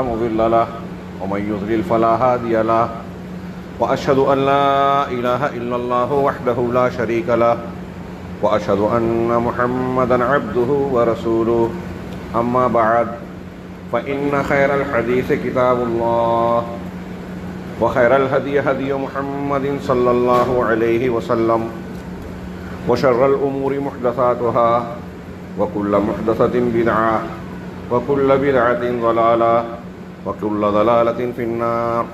مضل له ومن يضلل فلا هادي له وأشهد أن لا إله إلا الله وحده لا شريك له وأشهد أن محمدا عبده ورسوله أما بعد فإن خير الحديث كتاب الله وخير الهدي هدي محمد صلى الله عليه وسلم وشر الأمور محدثاتها وكل محدثة بدعة وكل بدعة ضلالة وكل ضلالة في النار.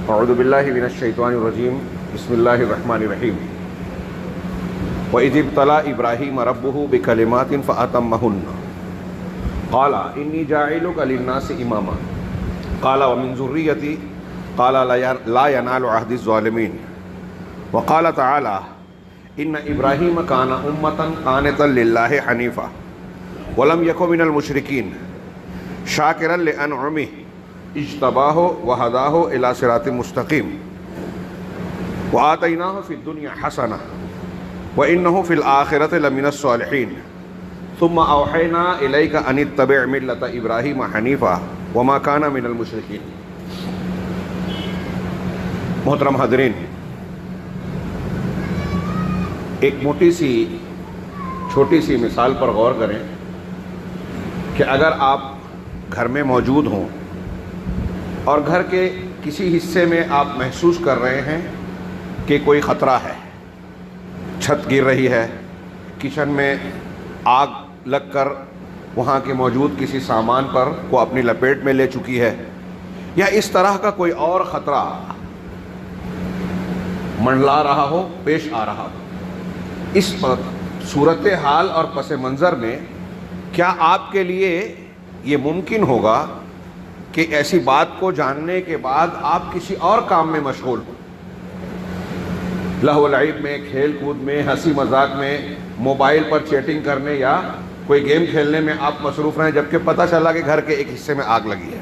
أعوذ بالله من الشيطان الرجيم. بسم الله الرحمن الرحيم. وإذ ابتلى إبراهيم ربه بكلمات فأتمهن قال إني جاعلك للناس إماما قال ومن ذريتي قال لا ينال عهد الظالمين. وقال تعالى إن إبراهيم كان أمة قانتا لله حنيفا ولم يكن من المشركين شاكرا لأنعمه اجتباه وهداه إلى صراط مستقيم وآتيناه في الدنيا حسنة وإنه في الآخرة لمن الصالحين ثم أوحينا إليك أن اتبع ملة إبراهيم حنيفا وما كان من المشركين. محترم حاضرین، ایک موٹی سی چھوٹی سی مثال پر غور کریں کہ اگر آپ گھر میں موجود ہوں اور گھر کے کسی حصے میں آپ محسوس کر رہے ہیں کہ کوئی خطرہ ہے، چھت گر رہی ہے، کچن میں آگ لگ کر وہاں کے موجود کسی سامان پر کو اپنی لپیٹ میں لے چکی ہے، یا اس طرح کا کوئی اور خطرہ منڈلا رہا ہو، پیش آ رہا ہو، اس صورتحال اور پس منظر میں کیا آپ کے لیے یہ ممکن ہوگا کہ ایسی بات کو جاننے کے بعد آپ کسی اور کام میں مشغول ہوں، لہو و لعب میں، کھیل کود میں، ہنسی مذاق میں، موبائل پر چیٹنگ کرنے یا کوئی گیم کھیلنے میں آپ مصروف رہیں، جبکہ پتہ چلا کہ گھر کے ایک حصے میں آگ لگی ہے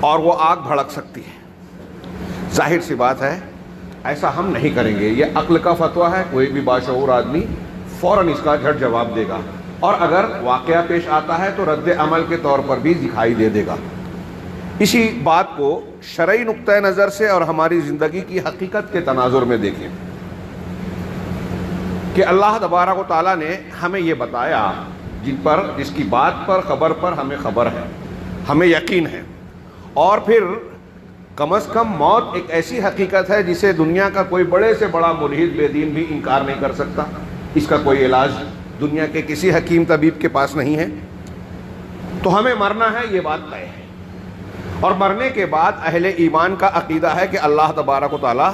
اور وہ آگ بھڑک سکتی ہے؟ ظاہر سی بات ہے ایسا ہم نہیں کریں گے، یہ عقل کا فتویٰ ہے، کوئی بھی باشعور آدمی فوراً اس کا جھٹ جواب دے گا، اور اگر واقعہ پیش آتا ہے تو رد عمل کے طور پر بھی دکھائی دے گا۔ اسی بات کو شرعی نقطہ نظر سے اور ہماری زندگی کی حقیقت کے تناظر میں دیکھیں کہ اللہ تبارک و تعالیٰ نے ہمیں یہ بتایا جس کی بات پر، خبر پر ہمیں خبر ہے، ہمیں یقین ہے، اور پھر کم از کم موت ایک ایسی حقیقت ہے جسے دنیا کا کوئی بڑے سے بڑا ملحد بے دین بھی انکار نہیں کر سکتا، اس کا کوئی علاج دنیا کے کسی حکیم طبیب کے پاس نہیں ہے، تو ہمیں مرنا ہے، یہ بات طے ہے۔ اور مرنے کے بعد اہل ایمان کا عقیدہ ہے کہ اللہ تبارک و تعالیٰ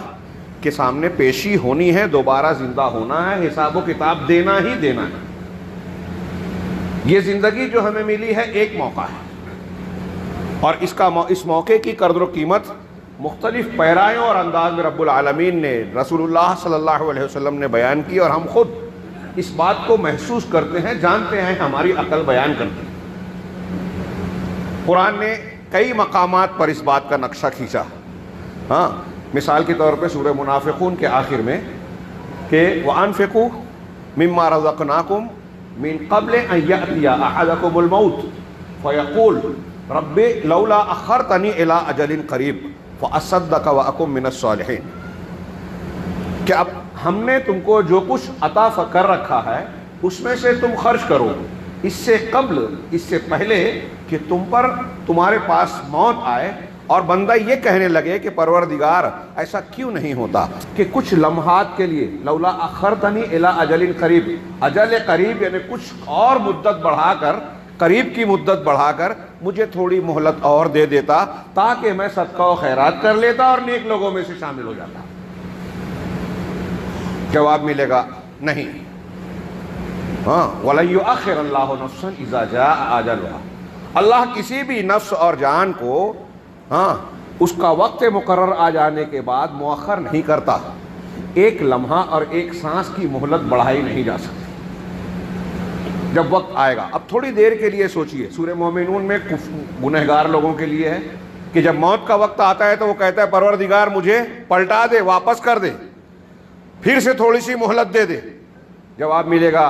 کے سامنے پیشی ہونی ہے، دوبارہ زندہ ہونا ہے، حساب و کتاب دینا ہی دینا ہے۔ یہ زندگی جو ہمیں ملی ہے ایک موقع ہے، اور اس موقع کی قدر و قیمت مختلف پیرایوں اور انداز میں رب العالمین نے، رسول اللہ صلی اللہ علیہ وسلم نے بیان کی، اور ہم خود اس بات کو محسوس کرتے ہیں، جانتے ہیں، ہماری عقل بیان کرتی ہے۔ قرآن نے کئی مقامات پر اس بات کا نقشہ کھینچا۔ ہاں، مثال کے طور پہ سورہ منافقون کے آخر میں کہ وَأَنفِقُوا مِمَّا رَزَقْنَاكُمْ مِن قَبْلِ أَن يَأْتِيَ أَحَدَكُمُ الْمَوْتُ فَيَقُولُ رَبِّ لَوْلَا أَخَّرْتَنِي إِلَىٰ أَجَلٍ قَرِيبٍ فَأَصَّدَّقَ وَأَكُن مِّنَ الصَّالِحِينَ کہ اب ہم نے تم کو جو کچھ عطا کر رکھا ہے اس میں سے تم خرچ کرو، اس سے قبل، اس سے پہلے کہ تمہارے پاس موت آئے اور بندہ یہ کہنے لگے کہ پروردگار ایسا کیوں نہیں ہوتا کہ کچھ لمحات کے لیے، لولا اخرتنی الی اجل قریب، اجل قریب یعنی کچھ اور مدت بڑھا کر، قریب کی مدت بڑھا کر مجھے تھوڑی مہلت اور دے دیتا تاکہ میں صدقہ و خیرات کر لیتا اور نیک لوگوں میں سے شامل ہو جاتا۔ جواب ملے گا نہیں۔ ہاں، وَلَن يُؤَخِّرَ اللَّهُ نَفْسًا إِذَا جَاءَ أَجَلُهَا، اللہ کسی بھی نفس اور جان کو اس کا وقت مقرر آ جانے کے بعد مؤخر نہیں کرتا۔ ایک لمحہ اور ایک سانس کی مہلت بڑھائی نہیں جا سکتی۔ جب وقت آئے گا، اب تھوڑی دیر کے لیے سوچئے، سورہ مومنون میں گنہگار لوگوں کے لیے ہے کہ جب موت کا وقت آتا ہے تو وہ کہتا ہے پروردگار مجھے پلٹا دے، واپس کر دے، پھر سے تھوڑی سی مہلت دے دے۔ جواب ملے گا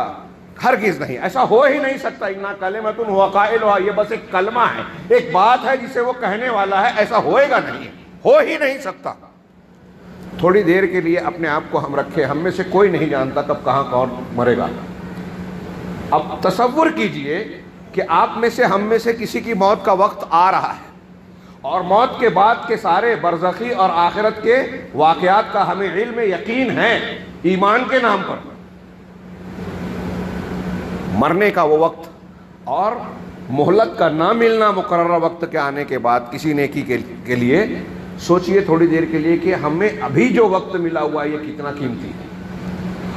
ہرگز نہیں، ایسا ہو ہی نہیں سکتا. اِنَّا کَلِمَةٌ هُوَ قَائِلُهَا، یہ بس ایک کلمہ ہے، ایک بات ہے جسے وہ کہنے والا ہے. ایسا ہوئے گا نہیں، ہو ہی نہیں سکتا. تھوڑی دیر کے لیے اپنے آپ کو ہم رکھے، ہم میں سے کوئی نہیں جانتا کب کہاں کون مرے گا. اب تصور کیجئے کہ آپ میں سے ہم میں سے کسی کی موت کا وقت آ رہا ہے، اور موت کے بعد کے سارے برزخی اور آخرت کے واقعات کا ہمیں علم یقین ہے ایمان کے نام پر. مرنے کا وہ وقت اور مہلت کا نہ ملنا مقررہ وقت کے آنے کے بعد کسی نیکی کے لیے سوچئے تھوڑی دیر کے لیے کہ ہمیں ابھی جو وقت ملا ہوا ہے یہ کتنا قیمتی ہے،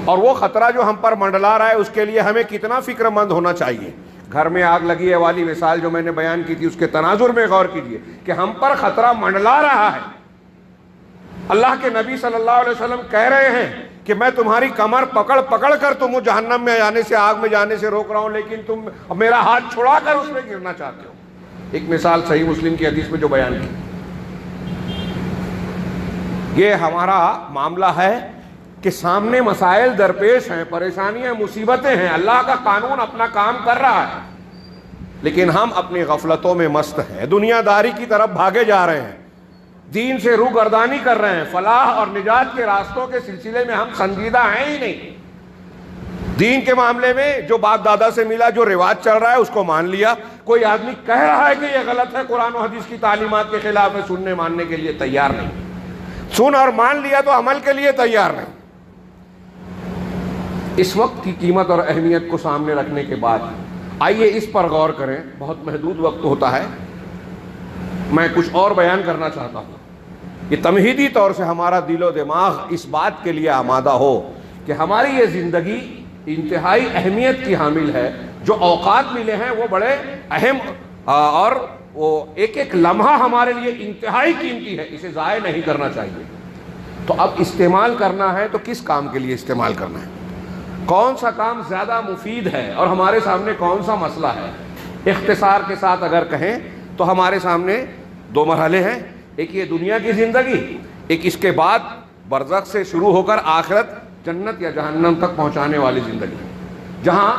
اور وہ خطرہ جو ہم پر منڈلا رہا ہے اس کے لیے ہمیں کتنا فکر مند ہونا چاہیے. گھر میں آگ لگی ہے والی مثال جو میں نے بیان کی تھی، اس کے تناظر میں غور کیجئے کہ ہم پر خطرہ منڈلا رہا ہے. اللہ کے نبی صلی اللہ علیہ وسلم کہہ رہے ہیں کہ میں تمہاری کمر پکڑ پکڑ کر تم جہنم میں جانے سے، آگ میں جانے سے روک رہا ہوں، لیکن تم میرا ہاتھ چھڑا کر اس میں گرنا چاہتے ہو. ایک مثال صحیح مسلم کی حدیث میں جو بیان کی. یہ ہمارا معاملہ ہے کہ سامنے مسائل درپیش ہیں، پریشانیاں، مصیبتیں ہیں، اللہ کا قانون اپنا کام کر رہا ہے، لیکن ہم اپنی غفلتوں میں مست ہیں، دنیا داری کی طرف بھاگے جا رہے ہیں، دین سے روگردانی کر رہے ہیں. فلاح اور نجات کے راستوں کے سلسلے میں ہم سنجیدہ ہیں ہی نہیں. دین کے معاملے میں جو باپ دادا سے ملا، جو رواج چل رہا ہے اس کو مان لیا. کوئی آدمی کہہ رہا ہے کہ یہ غلط ہے، قرآن و حدیث کی تعلیمات کے خلاف ہے، سننے ماننے کے لیے تیار نہیں. سن اور مان لیا تو عمل کے لیے تیار نہیں. اس وقت کی قیمت اور اہمیت کو سامنے رکھنے کے بعد آئیے اس پر غور کریں. بہت محدود وقت ہوتا ہے، میں کچھ اور بیان کرنا چاہتا ہوں. یہ تمہیدی طور سے ہمارا دل و دماغ اس بات کے لیے آمادہ ہو کہ ہماری یہ زندگی انتہائی اہمیت کی حامل ہے. جو اوقات ملے ہیں وہ بڑے اہم اور وہ ایک ایک لمحہ ہمارے لیے انتہائی قیمتی ہے، اسے ضائع نہیں کرنا چاہیے. تو اب استعمال کرنا ہے تو کس کام کے لیے استعمال کرنا ہے، کون سا کام زیادہ مفید ہے، اور ہمارے سامنے کون سا مسئلہ ہے. اختصار کے ساتھ اگر کہیں تو ہمارے سامنے دو مرحلے ہیں. ایک یہ دنیا کی زندگی، ایک اس کے بعد برزخ سے شروع ہو کر آخرت، جنت یا جہنم تک پہنچانے والی زندگی، جہاں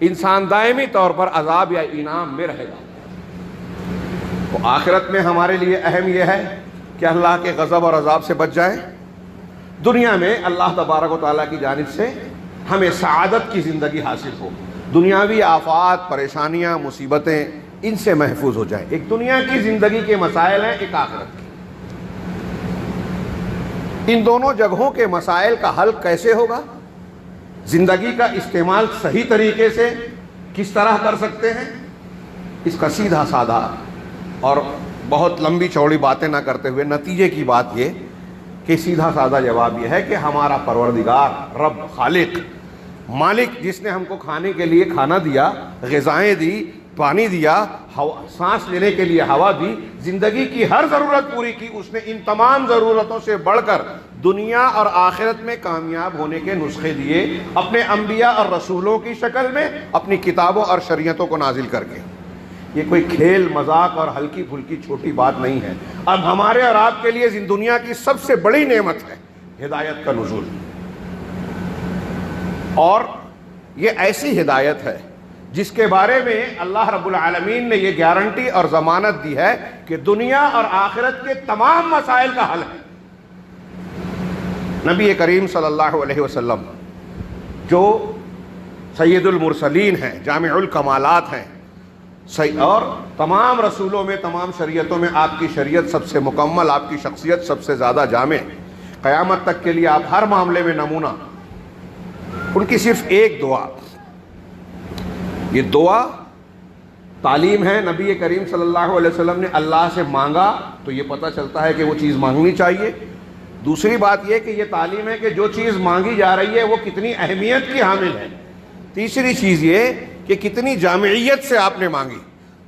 انسان دائمی طور پر عذاب یا انعام میں رہے گا. تو آخرت میں ہمارے لیے اہم یہ ہے کہ اللہ کے غضب اور عذاب سے بچ جائیں. دنیا میں اللہ تبارک و تعالیٰ کی جانب سے ہمیں سعادت کی زندگی حاصل ہو، دنیاوی آفات، پریشانیاں، مصیبتیں ان سے محفوظ ہو جائیں. ایک دنیا کی زندگی کے مسائل ہیں، ایک آخرت کی. ان دونوں جگہوں کے مسائل کا حل کیسے ہوگا، زندگی کا استعمال صحیح طریقے سے کس طرح کر سکتے ہیں، اس کا سیدھا سادہ اور بہت لمبی چوڑی باتیں نہ کرتے ہوئے نتیجے کی بات یہ کہ سیدھا سادہ جواب یہ ہے کہ ہمارا پروردگار، رب، خالق، مالک، جس نے ہم کو کھانے کے لیے کھانا دیا، غذائیں دی، پانی دیا، سانس لینے کے لیے ہوا دی، زندگی کی ہر ضرورت پوری کی، اس نے ان تمام ضرورتوں سے بڑھ کر دنیا اور آخرت میں کامیاب ہونے کے نسخے دیے اپنے انبیاء اور رسولوں کی شکل میں، اپنی کتابوں اور شریعتوں کو نازل کر کے. یہ کوئی کھیل مذاق اور ہلکی پھلکی چھوٹی بات نہیں ہے. اب ہمارے اور آپ کے لیے دنیا کی سب سے بڑی نعمت ہے ہدایت کا نزول. اور یہ ایسی ہدایت ہے جس کے بارے میں اللہ رب العالمین نے یہ گارنٹی اور ضمانت دی ہے کہ دنیا اور آخرت کے تمام مسائل کا حل ہے. نبی کریم صلی اللہ علیہ وسلم جو سید المرسلین ہیں، جامع الکمالات ہیں، اور تمام رسولوں میں، تمام شریعتوں میں آپ کی شریعت سب سے مکمل، آپ کی شخصیت سب سے زیادہ جامع، قیامت تک کے لیے آپ ہر معاملے میں نمونہ. ان کی صرف ایک دعا، یہ دعا تعلیم ہے. نبی کریم صلی اللہ علیہ وسلم نے اللہ سے مانگا تو یہ پتہ چلتا ہے کہ وہ چیز مانگنی چاہیے. دوسری بات یہ کہ یہ تعلیم ہے کہ جو چیز مانگی جا رہی ہے وہ کتنی اہمیت کی حامل ہے. تیسری چیز یہ کہ کتنی جامعیت سے آپ نے مانگی.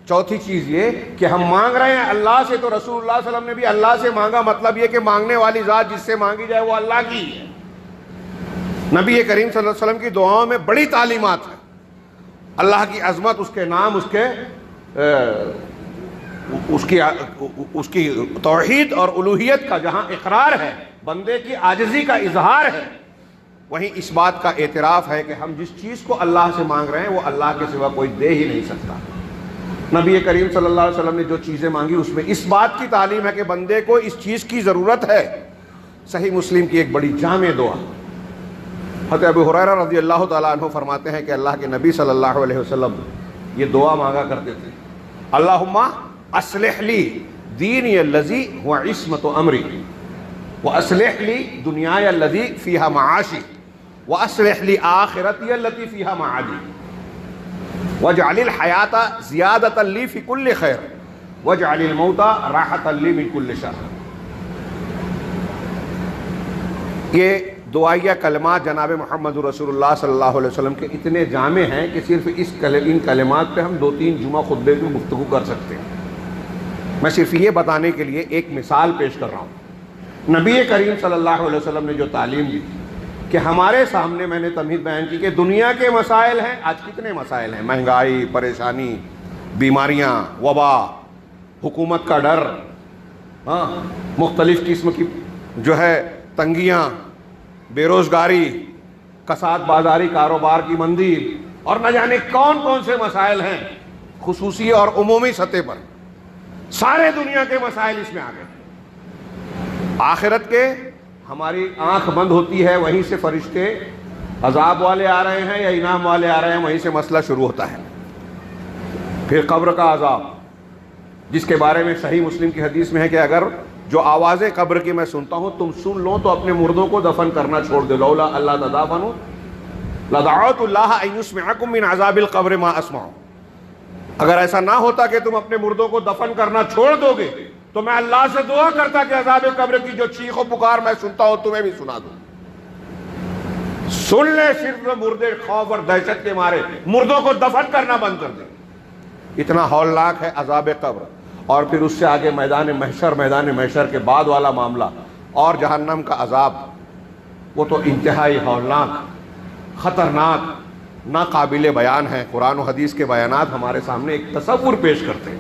چوتھی چیز یہ کہ ہم مانگ رہے ہیں اللہ سے، تو رسول اللہ صلی اللہ علیہ وسلم نے بھی اللہ سے مانگا، مطلب یہ کہ مانگنے والی ذات جس سے مانگی جائے وہ اللہ کی ہے. نبی کریم صلی اللہ علیہ وسلم کی دعاؤں میں بڑی تعلیمات ہیں، اللہ کی عظمت، اس کے نام، اس کی توحید اور الوہیت کا جہاں اقرار ہے، بندے کی عاجزی کا اظہار ہے، وہیں اس بات کا اعتراف ہے کہ ہم جس چیز کو اللہ سے مانگ رہے ہیں وہ اللہ کے سوا کوئی دے ہی نہیں سکتا۔ نبی کریم صلی اللہ علیہ وسلم نے جو چیزیں مانگی اس میں اس بات کی تعلیم ہے کہ بندے کو اس چیز کی ضرورت ہے۔ صحیح مسلم کی ایک بڑی جامع دعا، حضرت ابو ہریرہ رضی اللہ تعالیٰ عنہ فرماتے ہیں کہ اللہ کے نبی صلی اللہ علیہ وسلم یہ دعا مانگا کرتے تھے، اللہم اصلح لی دینی الذی هو عصمت امری واصلح لی دنیای الذی فیہا معاشی واصلح لی آخرتی التي فیہا معادی واجعل الحیات زیادتا لی فی کل خیر واجعل الموت راحتا لی من کل شر۔ یہ دعائیہ کلمات جناب محمد رسول اللہ صلی اللہ علیہ وسلم کے اتنے جامع ہیں کہ صرف ان کلمات پہ ہم 2-3 جمعہ خطبے میں گفتگو کر سکتے ہیں۔ میں صرف یہ بتانے کے لیے ایک مثال پیش کر رہا ہوں۔ نبی کریم صلی اللہ علیہ وسلم نے جو تعلیم دی کہ ہمارے سامنے، میں نے تمہید بیان کی کہ دنیا کے مسائل ہیں، آج کتنے مسائل ہیں، مہنگائی، پریشانی، بیماریاں، وبا، حکومت کا ڈر، مختلف قسم کی جو ہے تنگیاں، بے روزگاری، کساد بازاری، کاروبار کی مندی، اور نہ جانے کون کون سے مسائل ہیں خصوصی اور عمومی سطح پر۔ سارے دنیا کے مسائل اس میں آ گئے۔ آخرت کے ہماری آنکھ بند ہوتی ہے، وہیں سے فرشتے عذاب والے آ رہے ہیں یا انعام والے آ رہے ہیں، وہیں سے مسئلہ شروع ہوتا ہے۔ پھر قبر کا عذاب، جس کے بارے میں صحیح مسلم کی حدیث میں ہے کہ اگر جو آوازیں قبر کی میں سنتا ہوں تم سن لو تو اپنے مردوں کو دفن کرنا چھوڑ دو، لولا اللہ تدافنوا لدعوت اللہ ان یسمعکم من عذاب القبر ما اسمع۔ اگر ایسا نہ ہوتا کہ تم اپنے مردوں کو دفن کرنا چھوڑ دو گے تو میں اللہ سے دعا کرتا کہ عذاب قبر کی جو چیخ و پکار میں سنتا ہوں تمہیں بھی سنا دوں۔ سن لے صرف مردے خوف اور دہشت کے مارے مردوں کو دفن کرنا بند کر دیں، اتنا ہولناک ہے عذاب قبر۔ اور پھر اس سے آگے میدان محشر کے بعد والا معاملہ اور جہنم کا عذاب، وہ تو انتہائی ہولناک، خطرناک، ناقابل بیان ہے۔ قرآن و حدیث کے بیانات ہمارے سامنے ایک تصور پیش کرتے ہیں،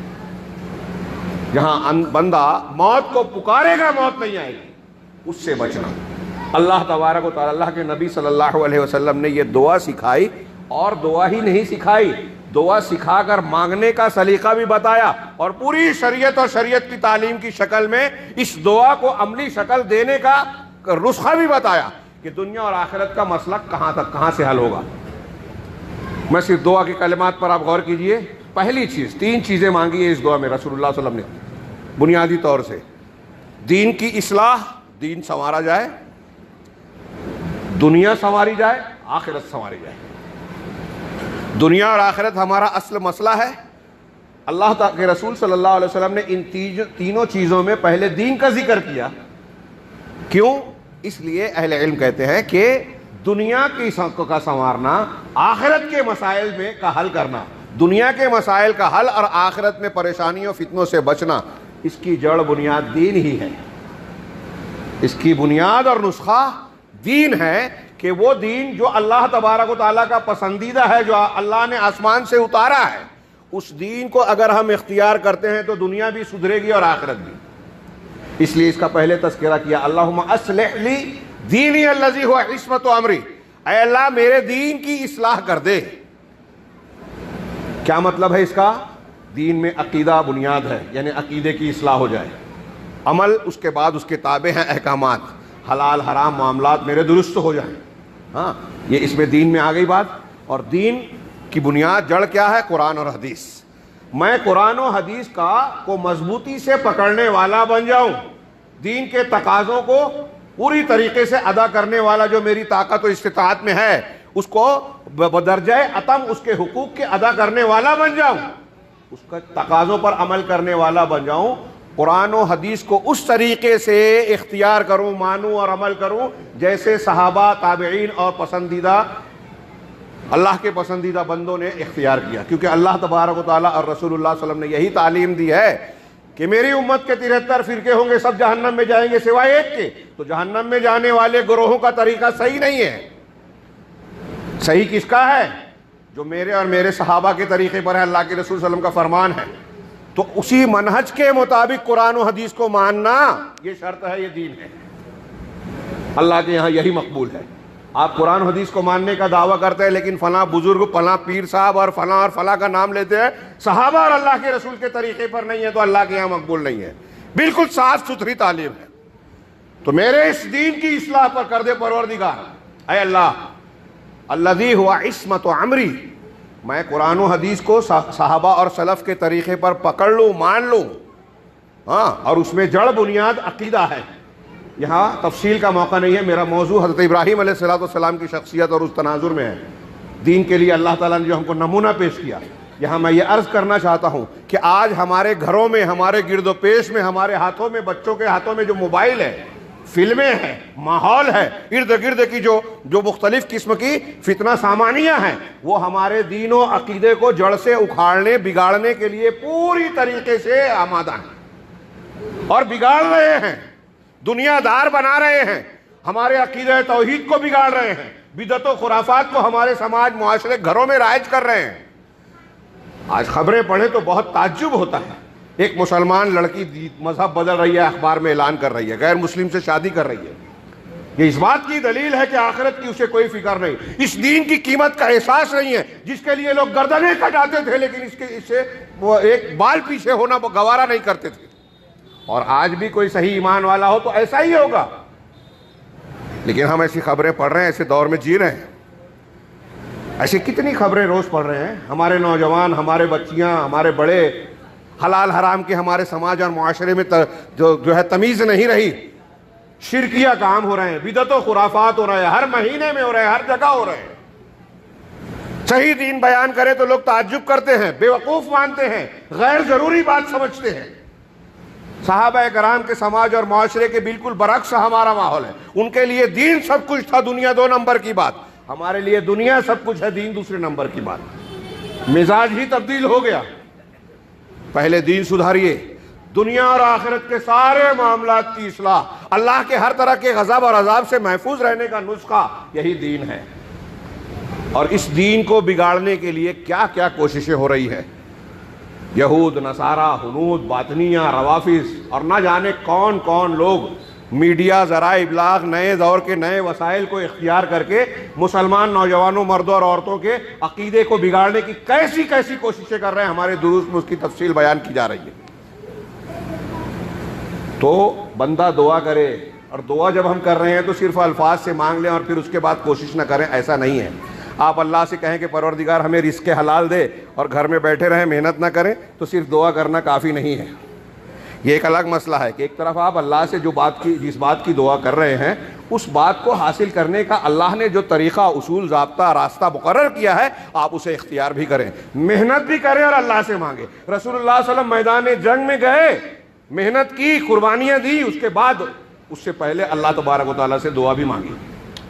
جہاں بندہ موت کو پکارے گا موت نہیں آئے گی، اس سے بچنا۔ اللہ تبارک و تعالی، اللہ کے نبی صلی اللہ علیہ وسلم نے یہ دعا سکھائی، اور دعا ہی نہیں سکھائی، دعا سکھا کر مانگنے کا سلیقہ بھی بتایا، اور پوری شریعت اور شریعت کی تعلیم کی شکل میں اس دعا کو عملی شکل دینے کا نسخہ بھی بتایا کہ دنیا اور آخرت کا مسئلہ کہاں سے حل ہوگا۔ میں صرف دعا کے کلمات پر آپ غور کیجئے۔ پہلی چیز، 3 چیزیں مانگی ہیں اس دعا میں رسول اللہ صلی اللہ علیہ وسلم نے بنیادی طور سے۔ دین کی اصلاح، دین سنوارا جائے، دنیا سنواری جائے، آخرت سنواری جائے۔ دنیا اور آخرت ہمارا اصل مسئلہ ہے۔ اللہ تعالیٰ کے رسول صلی اللہ علیہ وسلم نے ان تینوں چیزوں میں پہلے دین کا ذکر کیا۔ کیوں؟ اس لیے اہل علم کہتے ہیں کہ دنیا کا سنوارنا، آخرت کے مسائل میں کا حل کرنا، دنیا کے مسائل کا حل اور آخرت میں پریشانیوں فتنوں سے بچنا، اس کی جڑ بنیاد دین ہی ہے۔ اس کی بنیاد اور نسخہ دین ہے کہ وہ دین جو اللہ تبارک و تعالیٰ کا پسندیدہ ہے، جو اللہ نے آسمان سے اتارا ہے، اس دین کو اگر ہم اختیار کرتے ہیں تو دنیا بھی سدھرے گی اور آخرت بھی۔ اس لیے اس کا پہلے تذکرہ کیا، اللہم اصلح لی دینی الذی هو عصمت امری، اے اللہ میرے دین کی اصلاح کر دے۔ کیا مطلب ہے اس کا؟ دین میں عقیدہ بنیاد ہے، یعنی عقیدے کی اصلاح ہو جائے، عمل اس کے بعد اس کے تابع ہیں احکامات، حلال حرام معاملات میرے درست ہو جائیں۔ ہاں، یہ اس میں دین میں آ گئی بات۔ اور دین کی بنیاد جڑ کیا ہے؟ قرآن اور حدیث۔ میں قرآن و حدیث کو مضبوطی سے پکڑنے والا بن جاؤں، دین کے تقاضوں کو پوری طریقے سے ادا کرنے والا جو میری طاقت و استطاعت میں ہے، اس کو بدرجہ اتم اس کے حقوق کے ادا کرنے والا بن جاؤں، اس کے تقاضوں پر عمل کرنے والا بن جاؤں، قرآن و حدیث کو اس طریقے سے اختیار کروں، مانوں اور عمل کروں جیسے صحابہ، تابعین اور پسندیدہ اللہ کے پسندیدہ بندوں نے اختیار کیا۔ کیونکہ اللہ تبارک و تعالیٰ اور رسول اللہ صلی اللہ علیہ وسلم نے یہی تعلیم دی ہے کہ میری امت کے 73 فرقے ہوں گے، سب جہنم میں جائیں گے سوائے ایک کے۔ تو جہنم میں جانے والے گروہوں کا طریقہ صحیح نہیں ہے۔ صحیح کس کا ہے؟ جو میرے اور میرے صحابہ کے طریقے پر ہے، اللہ کے رسول صلی اللہ علیہ وسلم کا فرمان ہے۔ تو اسی منہج کے مطابق قرآن و حدیث کو ماننا یہ شرط ہے، یہ دین ہے، اللہ کے یہاں یہی مقبول ہے۔ آپ قرآن حدیث کو ماننے کا دعویٰ کرتے ہیں لیکن فلاں بزرگ فلاں پیر صاحب اور فلاں کا نام لیتے ہیں، صحابہ اور اللہ کے رسول کے طریقے پر نہیں ہے تو اللہ کے یہاں مقبول نہیں ہے۔ بالکل صاف ستھری تعلیم ہے۔ تو میرے اس دین کی اصلاح پر کر دے پروردگار، اے اللہ الذی ہوا عصمت عمری، میں قرآن و حدیث کو صحابہ اور سلف کے طریقے پر پکڑ لوں، مان لوں، ہاں، اور اس میں جڑ بنیاد عقیدہ ہے۔ یہاں تفصیل کا موقع نہیں ہے، میرا موضوع حضرت ابراہیم علیہ السلام کی شخصیت اور اس تناظر میں ہے۔ دین کے لیے اللہ تعالیٰ نے جو ہم کو نمونہ پیش کیا، یہاں میں یہ عرض کرنا چاہتا ہوں کہ آج ہمارے گھروں میں، ہمارے گرد و پیش میں، ہمارے ہاتھوں میں، بچوں کے ہاتھوں میں جو موبائل ہے، فلمیں ہیں، ماحول ہے، ارد گرد کی جو مختلف قسم کی فتنہ سامانیاں ہیں، وہ ہمارے دین و عقیدے کو جڑ سے اکھاڑنے بگاڑنے کے لیے پوری طریقے سے آمادہ ہیں اور بگاڑ رہے ہیں، دنیا دار بنا رہے ہیں، ہمارے عقیدہ توحید کو بگاڑ رہے ہیں، بدعت و خرافات کو ہمارے سماج معاشرے گھروں میں رائج کر رہے ہیں۔ آج خبریں پڑھیں تو بہت تعجب ہوتا ہے، ایک مسلمان لڑکی مذہب بدل رہی ہے، اخبار میں اعلان کر رہی ہے، غیر مسلم سے شادی کر رہی ہے۔ یہ اس بات کی دلیل ہے کہ آخرت کی اسے کوئی فکر نہیں، اس دین کی قیمت کا احساس نہیں ہے جس کے لیے لوگ گردنیں کٹاتے تھے لیکن اس سے وہ ایک بال پیچھے ہونا گوارا نہیں کرتے تھے۔ اور آج بھی کوئی صحیح ایمان والا ہو تو ایسا ہی ہوگا، لیکن ہم ایسی خبریں پڑھ رہے ہیں، ایسے دور میں جی رہے ہیں۔ ایسی کتنی خبریں روز پڑھ رہے ہیں، ہمارے نوجوان، ہمارے بچیاں، ہمارے بڑے، حلال حرام کے ہمارے سماج اور معاشرے میں جو ہے تمیز نہیں رہی، شرکیہ کام ہو رہے ہیں، بدعت و خرافات ہو رہے ہیں، ہر مہینے میں ہو رہے ہیں، ہر جگہ ہو رہے ہیں۔ صحیح دین بیان کرے تو لوگ تعجب کرتے ہیں، بے وقوف مانتے ہیں، غیر ضروری بات سمجھتے ہیں۔ صحابہ کرام کے سماج اور معاشرے کے بالکل برعکس ہمارا ماحول ہے، ان کے لیے دین سب کچھ تھا، دنیا 2 نمبر کی بات، ہمارے لیے دنیا سب کچھ ہے، دین دوسرے نمبر کی بات۔ مزاج ہی تبدیل ہو گیا۔ پہلے دین سدھاریے، دنیا اور آخرت کے سارے معاملات کی اصلاح، اللہ کے ہر طرح کے غضب اور عذاب سے محفوظ رہنے کا نسخہ یہی دین ہے۔ اور اس دین کو بگاڑنے کے لیے کیا کیا کوششیں ہو رہی ہے، یہود، نصارہ، ہنود، باطنیہ، روافظ اور نہ جانے کون کون لوگ میڈیا، ذرائع ابلاغ، نئے دور کے نئے وسائل کو اختیار کر کے مسلمان نوجوانوں، مردوں اور عورتوں کے عقیدے کو بگاڑنے کی کیسی کیسی کوششیں کر رہے ہیں، ہمارے دروس میں اس کی تفصیل بیان کی جا رہی ہے۔ تو بندہ دعا کرے، اور دعا جب ہم کر رہے ہیں تو صرف الفاظ سے مانگ لیں اور پھر اس کے بعد کوشش نہ کریں، ایسا نہیں ہے۔ آپ اللہ سے کہیں کہ پروردگار ہمیں رزق حلال دے اور گھر میں بیٹھے رہیں، محنت نہ کریں، تو صرف دعا کرنا کافی نہیں ہے۔ یہ ایک الگ مسئلہ ہے کہ ایک طرف آپ اللہ سے جس بات کی دعا کر رہے ہیں، اس بات کو حاصل کرنے کا اللہ نے جو طریقہ، اصول، ضابطہ، راستہ مقرر کیا ہے، آپ اسے اختیار بھی کریں، محنت بھی کریں اور اللہ سے مانگیں۔ رسول اللہ صلی اللہ علیہ وسلم میدان جنگ میں گئے، محنت کی، قربانیاں دی، اس کے بعد اس سے پہلے اللہ تبارک و تعالیٰ سے دعا بھی مانگی،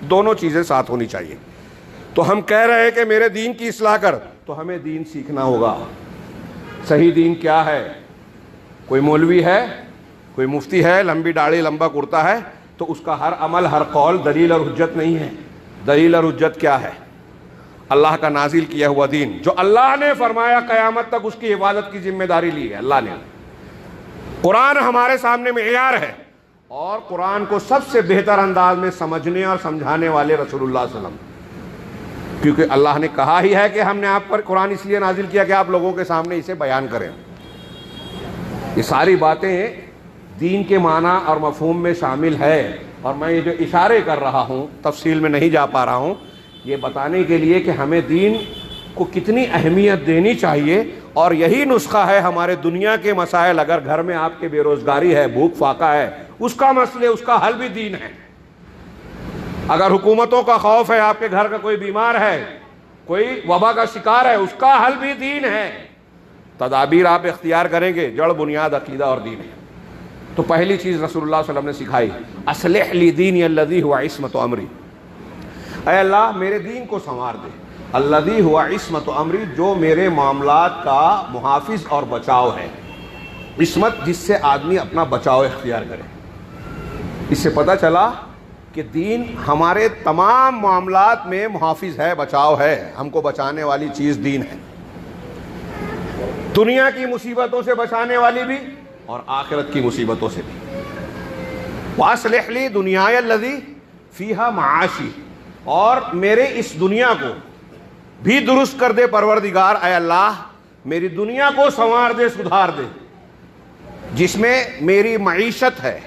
دونوں چیزیں ساتھ ہونی چاہیے۔ تو ہم کہہ رہے ہیں کہ میرے دین کی اصلاح کر، تو ہمیں دین سیکھنا ہوگا۔ صحیح دین کیا ہے؟ کوئی مولوی ہے، کوئی مفتی ہے، لمبی داڑھی، لمبا کرتا ہے، تو اس کا ہر عمل، ہر قول دلیل اور حجت نہیں ہے۔ دلیل اور حجت کیا ہے؟ اللہ کا نازل کیا ہوا دین، جو اللہ نے فرمایا قیامت تک اس کی حفاظت کی ذمہ داری لی ہے اللہ نے۔ قرآن ہمارے سامنے معیار ہے، اور قرآن کو سب سے بہتر انداز میں سمجھنے اور سمجھانے والے رسول اللہ صلی اللہ علیہ وسلم، کیونکہ اللہ نے کہا ہی ہے کہ ہم نے آپ پر قرآن اس لیے نازل کیا کہ آپ لوگوں کے سامنے اسے بیان کریں۔ یہ ساری باتیں دین کے معنی اور مفہوم میں شامل ہے، اور میں یہ جو اشارے کر رہا ہوں، تفصیل میں نہیں جا پا رہا ہوں، یہ بتانے کے لیے کہ ہمیں دین کو کتنی اہمیت دینی چاہیے، اور یہی نسخہ ہے ہمارے دنیا کے مسائل۔ اگر گھر میں آپ کے بے روزگاری ہے، بھوک فاقہ ہے، اس کا مسئلے، اس کا حل بھی دین ہے۔ اگر حکومتوں کا خوف ہے، آپ کے گھر کا کوئی بیمار ہے، کوئی وبا کا شکار ہے، اس کا حل بھی دین ہے۔ تدابیر آپ اختیار کریں گے، جڑ بنیاد عقیدہ اور دین ہے۔ تو پہلی چیز رسول اللہ صلی اللہ علیہ وسلم نے سکھائی، اصلح لی دینی الذی ہوا عصمت امری، اے اللہ میرے دین کو سنوار دے، الذی ہوا عصمت امری، جو میرے معاملات کا محافظ اور بچاؤ ہے۔ عصمت جس سے آدمی اپنا بچاؤ اختیار کرے۔ اس سے پتہ چلا کہ دین ہمارے تمام معاملات میں محافظ ہے، بچاؤ ہے، ہم کو بچانے والی چیز دین ہے، دنیا کی مصیبتوں سے بچانے والی بھی اور آخرت کی مصیبتوں سے بھی۔ وَأَصْلِحْ لِي دُنْيَايَ الَّذِي فِيهَا مَعَاشِي، اور میرے اس دنیا کو بھی درست کر دے پروردگار، اے اللہ میری دنیا کو سنوار دے، سدھار دے، جس میں میری معیشت ہے،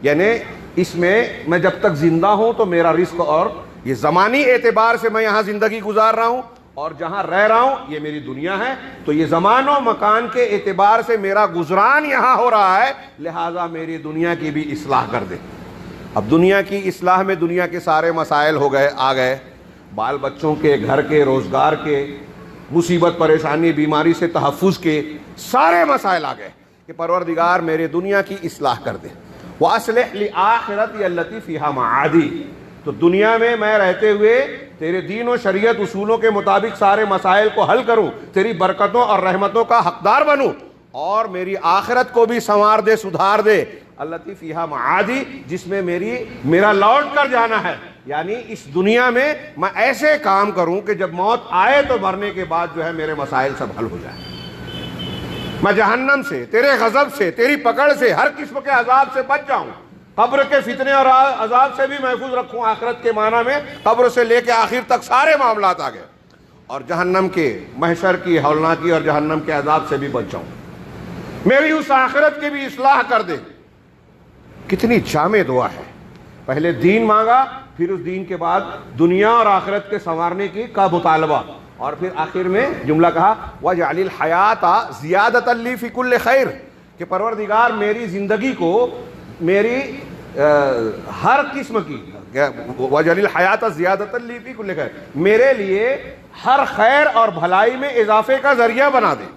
یعنی اس میں میں جب تک زندہ ہوں تو میرا رزق، اور یہ زمانی اعتبار سے میں یہاں زندگی گزار رہا ہوں، اور جہاں رہ رہا ہوں یہ میری دنیا ہے، تو یہ زمان و مکان کے اعتبار سے میرا گزران یہاں ہو رہا ہے، لہٰذا میری دنیا کی بھی اصلاح کر دے۔ اب دنیا کی اصلاح میں دنیا کے سارے مسائل آ گئے، بال بچوں کے، گھر کے، روزگار کے، مصیبت پریشانی بیماری سے تحفظ کے سارے مسائل آ گئے کہ پروردگار میرے دنیا کی اصلاح کر دے۔ وَأَصْلِحْ لِآخِرَتِيَ الَّتِي فِيهَا مَعَادِي، تو دنیا میں رہتے ہوئے تیرے دین و شریعت اصولوں کے مطابق سارے مسائل کو حل کروں، تیری برکتوں اور رحمتوں کا حقدار بنوں، اور میری آخرت کو بھی سنوار دے، سدھار دے۔ الَّتِي فِيهَا مَعَادِي، جس میں میرا لوٹ کر جانا ہے، یعنی اس دنیا میں میں ایسے کام کروں کہ جب موت آئے تو مرنے کے بعد جو ہے میرے مسائل سب حل ہو جائیں، میں جہنم سے، تیرے غضب سے، تیری پکڑ سے، ہر قسم کے عذاب سے بچ جاؤں، قبر کے فتنے اور عذاب سے بھی محفوظ رکھوں، آخرت کے معنی میں قبر سے لے کے آخر تک سارے معاملات آ گئے، اور جہنم کے، محشر کی ہولناکی اور جہنم کے عذاب سے بھی بچ جاؤں، میری اس آخرت کی بھی اصلاح کر دے۔ کتنی جامع دعا ہے، پہلے دین مانگا، پھر اس دین کے بعد دنیا اور آخرت کے سنوارنے کا مطالبہ، اور پھر آخر میں جملہ کہا وَاجْعَلِ الْحَيَاةَ زِيَادَةً لِّي فِي كُلِّ خَيْرٍ، کہ پروردگار میری زندگی کو، میری ہر قسم کی، وَاجْعَلِ الْحَيَاةَ زِيَادَةً لِّي فِي كُلِّ خَيْرٍ، میرے لیے ہر خیر اور بھلائی میں اضافے کا ذریعہ بنا دے۔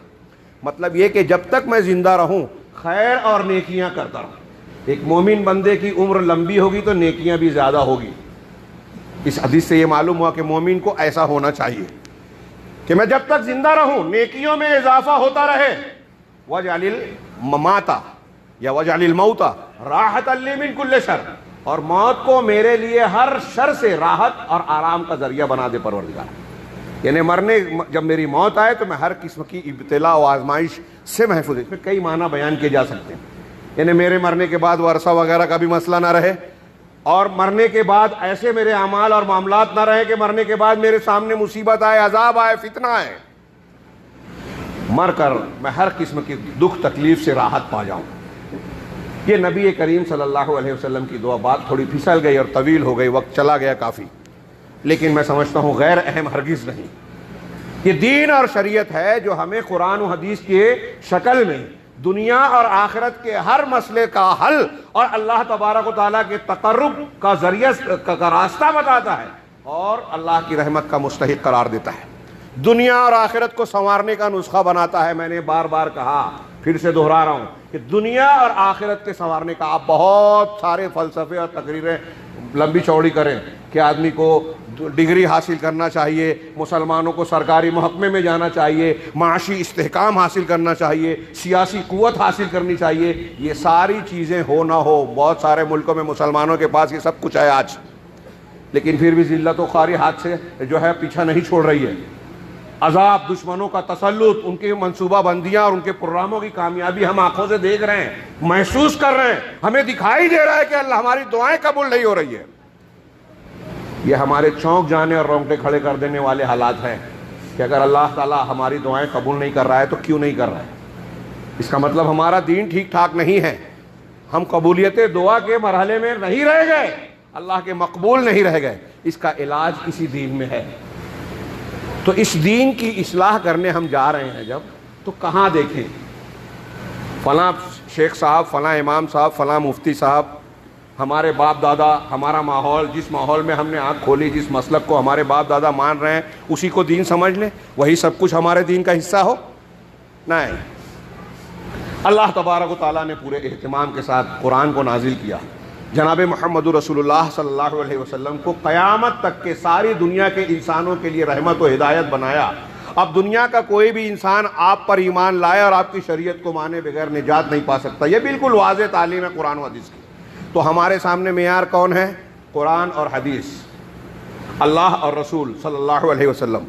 مطلب یہ کہ جب تک میں زندہ رہوں خیر اور نیکیاں کرتا رہوں۔ ایک مومن بندے کی عمر لمبی ہوگی تو نیکیاں بھی زیادہ ہوگی، اس حدیث سے یہ معلوم ہوا کہ مومن کو ایسا ہونا چاہیے کہ میں جب تک زندہ رہوں نیکیوں میں اضافہ ہوتا رہے۔ وَاجْعَلِ الْمَمَاتَ یا وَاجْعَلِ الْمَوْتَ رَاحَةً لِّي مِن كُلِّ شَرٍ، اور موت کو میرے لیے ہر شر سے راحت اور آرام کا ذریعہ بنا دے پروردگار، یعنی جب میری موت آئے تو میں ہر قسم کی ابتلا و آزمائش سے محفوظ۔ اس میں کئی معنی بیان کیے جا سکتے ہیں، یعنی میرے مرنے کے بعد ورثہ وغیرہ کا بھی مسئلہ نہ رہے، اور مرنے کے بعد ایسے میرے اعمال اور معاملات نہ رہے کہ مرنے کے بعد میرے سامنے مصیبت آئے، عذاب آئے، فتنہ آئے، مر کر میں ہر قسم کی دکھ تکلیف سے راحت پا جاؤں۔ یہ نبی کریم صلی اللہ علیہ وسلم کی دعا، بات تھوڑی پھسل گئی اور طویل ہو گئی، وقت چلا گیا کافی، لیکن میں سمجھتا ہوں غیر اہم ہرگز نہیں۔ یہ دین اور شریعت ہے جو ہمیں قرآن و حدیث کے شکل میں دنیا اور آخرت کے ہر مسئلے کا حل اور اللہ تبارک و تعالیٰ کے تقرب کا ذریعہ کا راستہ بتاتا ہے، اور اللہ کی رحمت کا مستحق قرار دیتا ہے، دنیا اور آخرت کو سنوارنے کا نسخہ بناتا ہے۔ میں نے بار بار کہا، پھر سے دہرا رہا ہوں کہ دنیا اور آخرت کے سنوارنے کا، آپ بہت سارے فلسفے اور تقریریں لمبی چوڑی کریں کہ آدمی کو ڈگری حاصل کرنا چاہیے، مسلمانوں کو سرکاری محکمے میں جانا چاہیے، معاشی استحکام حاصل کرنا چاہیے، سیاسی قوت حاصل کرنی چاہیے، یہ ساری چیزیں ہو نہ ہو، بہت سارے ملکوں میں مسلمانوں کے پاس یہ سب کچھ ہے آج، لیکن پھر بھی ذلت و خواری ہاتھ سے جو ہے پیچھا نہیں چھوڑ رہی ہے۔ عذاب، دشمنوں کا تسلط، ان کی منصوبہ بندیاں اور ان کے پروگراموں کی کامیابی ہم آنکھوں سے دیکھ رہے ہیں، محسوس کر رہے ہیں، ہمیں دکھائی دے رہا ہے کہ اللہ ہماری دعائیں قبول نہیں ہو رہی ہے۔ یہ ہمارے چونک جانے اور رونگٹے کھڑے کر دینے والے حالات ہیں کہ اگر اللہ تعالیٰ ہماری دعائیں قبول نہیں کر رہا ہے تو کیوں نہیں کر رہا ہے؟ اس کا مطلب ہمارا دین ٹھیک ٹھاک نہیں ہے، ہم قبولیت دعا کے مرحلے میں نہیں رہ گئے، اللہ کے مقبول نہیں رہ گئے۔ اس کا علاج اسی دین میں ہے۔ تو اس دین کی اصلاح کرنے ہم جا رہے ہیں جب، تو کہاں دیکھیں؟ فلاں شیخ صاحب، فلاں امام صاحب، فلاں مفتی صاحب، ہمارے باپ دادا، ہمارا ماحول، جس ماحول میں ہم نے آنکھ کھولی، جس مسلک کو ہمارے باپ دادا مان رہے ہیں، اسی کو دین سمجھ لیں، وہی سب کچھ ہمارے دین کا حصہ ہو؟ نہیں۔ اللہ تبارک و تعالیٰ نے پورے اہتمام کے ساتھ قرآن کو نازل کیا، جناب محمد رسول اللہ صلی اللہ علیہ وسلم کو قیامت تک کے ساری دنیا کے انسانوں کے لیے رحمت و ہدایت بنایا۔ اب دنیا کا کوئی بھی انسان آپ پر ایمان لائے اور آپ کی شریعت کو مانے بغیر نجات نہیں پا سکتا، یہ بالکل واضح تعلیم ہے قرآن و حدیث کی۔ تو ہمارے سامنے معیار کون ہے؟ قرآن اور حدیث، اللہ اور رسول صلی اللہ علیہ وسلم۔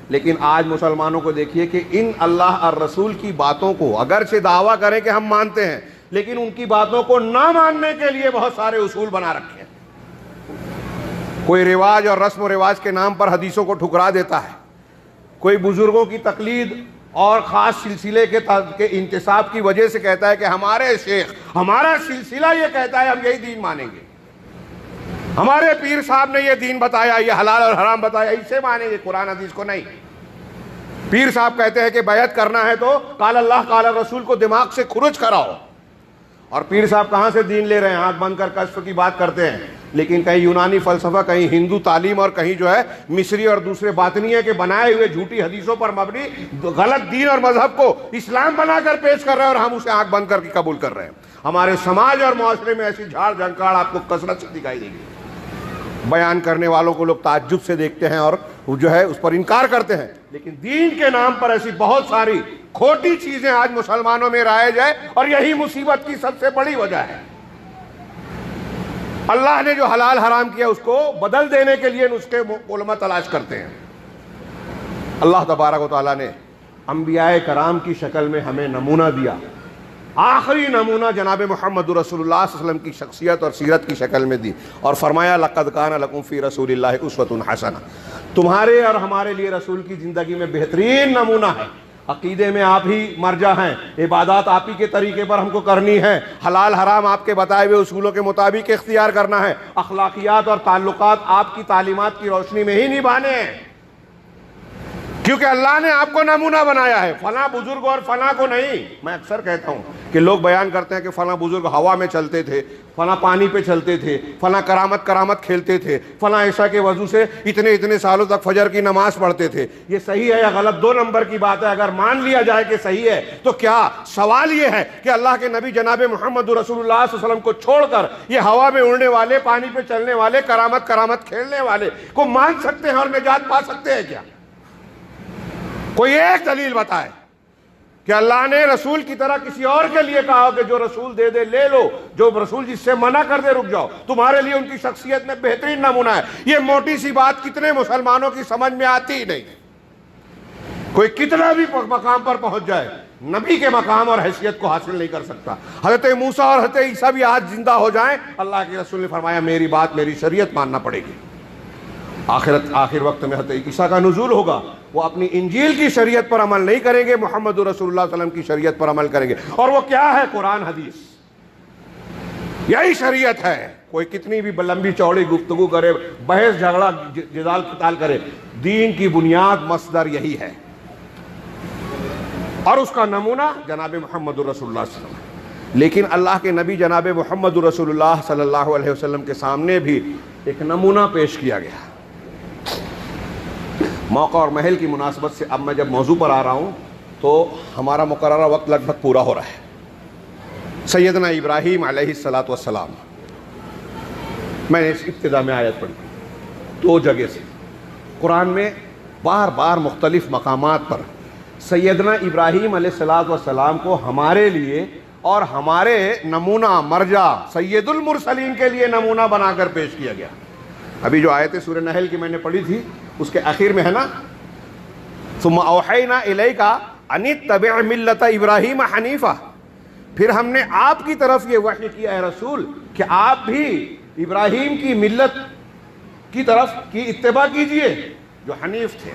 لیکن آج مسلمانوں کو دیکھیے کہ ان اللہ اور رسول کی باتوں کو اگرچہ دعویٰ کریں کہ ہم مانتے ہیں، لیکن ان کی باتوں کو نہ ماننے کے لیے بہت سارے اصول بنا رکھے ہیں۔ کوئی رواج اور رسم و رواج کے نام پر حدیثوں کو ٹھکرا دیتا ہے، کوئی بزرگوں کی تقلید اور خاص سلسلے کے انتصاب کی وجہ سے کہتا ہے کہ ہمارے شیخ، ہمارا سلسلہ یہ کہتا ہے ہم یہی دین مانیں گے، ہمارے پیر صاحب نے یہ دین بتایا، یہ حلال اور حرام بتایا، اسے مانیں گے، قرآن حدیث کو نہیں۔ پیر صاحب کہتے ہیں کہ بیعت کرنا ہے تو قال اللہ قال رسول کو دماغ سے خرج کراؤ، اور پیر صاحب کہاں سے دین لے رہے ہیں؟ آنکھ بند کر کشف کی بات کرتے ہیں، لیکن کہیں یونانی فلسفہ، کہیں ہندو تعلیم، اور کہیں جو ہے مصری اور دوسرے باطنیہ کے بنائے ہوئے جھوٹی حدیثوں پر مبنی غلط دین اور مذہب کو اسلام بنا کر پیش کر رہے ہیں، اور ہم اسے آنکھ بند کر کے قبول کر رہے ہیں۔ ہمارے سماج اور معاشرے میں ایسی جھاڑ جھنکاڑ آپ کو کثرت سے دکھائی دے گی۔ بیان کرنے والوں کو لوگ تعجب سے دیکھتے ہیں اور جو ہے اس پر انکار کرتے ہیں، لیکن دین کے نام پر ایسی بہت ساری کھوٹی چیزیں آج مسلمانوں میں رائج ہے، اور یہی مصیبت کی سب سے بڑی وجہ ہے۔ اللہ نے جو حلال حرام کیا اس کو بدل دینے کے لیے نسخے علماء تلاش کرتے ہیں۔ اللہ تبارک و تعالیٰ نے انبیاء کرام کی شکل میں ہمیں نمونہ دیا، آخری نمونہ جناب محمد رسول اللہ صلی اللہ علیہ وسلم کی شخصیت اور سیرت کی شکل میں دی، اور فرمایا لقد کان لکم فی رسول اللہ اسوۃ حسنہ، تمہارے اور ہمارے لیے رسول کی زندگی میں بہترین نمونہ ہے۔ عقیدے میں آپ ہی مرجع ہیں، عبادات آپ ہی کے طریقے پر ہم کو کرنی ہے، حلال حرام آپ کے بتائے ہوئے اصولوں کے مطابق اختیار کرنا ہے، اخلاقیات اور تعلقات آپ کی تعلیمات کی روشنی میں ہی نبھانے ہیں، کیونکہ اللہ نے آپ کو نمونہ بنایا ہے، فلاں بزرگ اور فلاں کو نہیں۔ میں اکثر کہتا ہوں کہ لوگ بیان کرتے ہیں کہ فلاں بزرگ ہوا میں چلتے تھے، فلاں پانی پہ چلتے تھے، فلاں کرامت کھیلتے تھے، فلاں ایسا کے وضو سے اتنے سالوں تک فجر کی نماز پڑھتے تھے۔ یہ صحیح ہے یا غلط دو نمبر کی بات ہے، اگر مان لیا جائے کہ صحیح ہے تو کیا سوال یہ ہے کہ اللہ کے نبی جناب محمد رسول اللہ صلی اللہ علیہ وسلم کو چھوڑ کر یہ ہوا میں اڑنے والے، پانی پہ چلنے والے، کرامت کھیلنے والے کو مان سکتے ہیں اور نجات پا سکتے ہیں کیا؟ کوئی ایک دلیل بتائے کہ اللہ نے رسول کی طرح کسی اور کے لیے کہا کہ جو رسول دے دے لے لو، جو رسول جس سے منع کر دے رک جاؤ۔ تمہارے لیے ان کی شخصیت میں بہترین نمونہ ہے۔ یہ موٹی سی بات کتنے مسلمانوں کی سمجھ میں آتی ہی نہیں۔ کوئی کتنا بھی مقام پر پہنچ جائے، نبی کے مقام اور حیثیت کو حاصل نہیں کر سکتا۔ حضرت موسیٰ اور حضرت عیسیٰ بھی آج زندہ ہو جائیں، اللہ کے رسول نے فرمایا میری بات، میری شریعت ماننا پڑے گی۔ آخر وقت میں حضرت عیسیٰ کا نزول ہوگا، وہ اپنی انجیل کی شریعت پر عمل نہیں کریں گے، محمد رسول اللہ صلی اللہ علیہ وسلم کی شریعت پر عمل کریں گے، اور وہ کیا ہے؟ قرآن حدیث، یہی شریعت ہے۔ کوئی کتنی بھی لمبی چوڑی گفتگو کرے، بحث جھگڑا جدال قتال کرے، دین کی بنیاد مصدر یہی ہے، اور اس کا نمونہ جناب محمد رسول اللہ صلی اللہ علیہ وسلم۔ لیکن اللہ کے نبی جناب محمد رسول اللہ صلی اللہ علیہ وسلم کے سامنے بھی ایک نمونہ پیش کیا گیا۔ موقع اور محل کی مناسبت سے اب میں جب موضوع پر آ رہا ہوں تو ہمارا مقررہ وقت لگ بھگ پورا ہو رہا ہے۔ سیدنا ابراہیم علیہ السلام، میں نے اس ابتدا میں آیت پڑھی دو جگہ سے، قرآن میں بار بار مختلف مقامات پر سیدنا ابراہیم علیہ السلام کو ہمارے لیے اور ہمارے نمونہ مرجع سید المرسلین کے لیے نمونہ بنا کر پیش کیا گیا۔ ابھی جو آیت سورہ نحل کی میں نے پڑھی تھی اس کے آخر میں ہے نا، ثم اوحینا الیک ان اتبع ملت ابراہیم حنیفہ، پھر ہم نے آپ کی طرف یہ وحی کیا ہے رسول کہ آپ بھی ابراہیم کی ملت کی طرف کی اتباع کیجئے، جو حنیف تھے،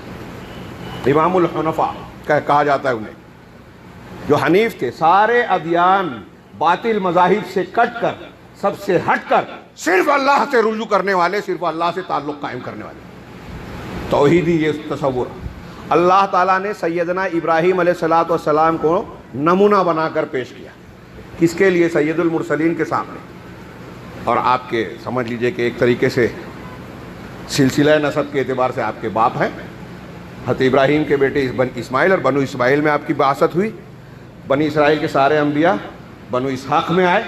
امام الحنفاء کہا جاتا ہے انہیں، جو حنیف تھے، سارے ادیان باطل مذاہب سے کٹ کر، سب سے ہٹ کر، صرف اللہ سے رجوع کرنے والے، صرف اللہ سے تعلق قائم کرنے والے، توحیدی یہ تصور۔ اللہ تعالیٰ نے سیدنا ابراہیم علیہ السلام کو نمونہ بنا کر پیش کیا، کس کے لیے؟ سید المرسلین کے سامنے۔ اور آپ کے سمجھ لیجئے کہ ایک طریقے سے سلسلہ نسب کے اعتبار سے آپ کے باپ ہیں، حضرت ابراہیم کے بیٹے اسماعیل، اور بنو اسماعیل میں آپ کی بعثت ہوئی، بنی اسرائیل کے سارے انبیاء بنو اسحاق میں آئے،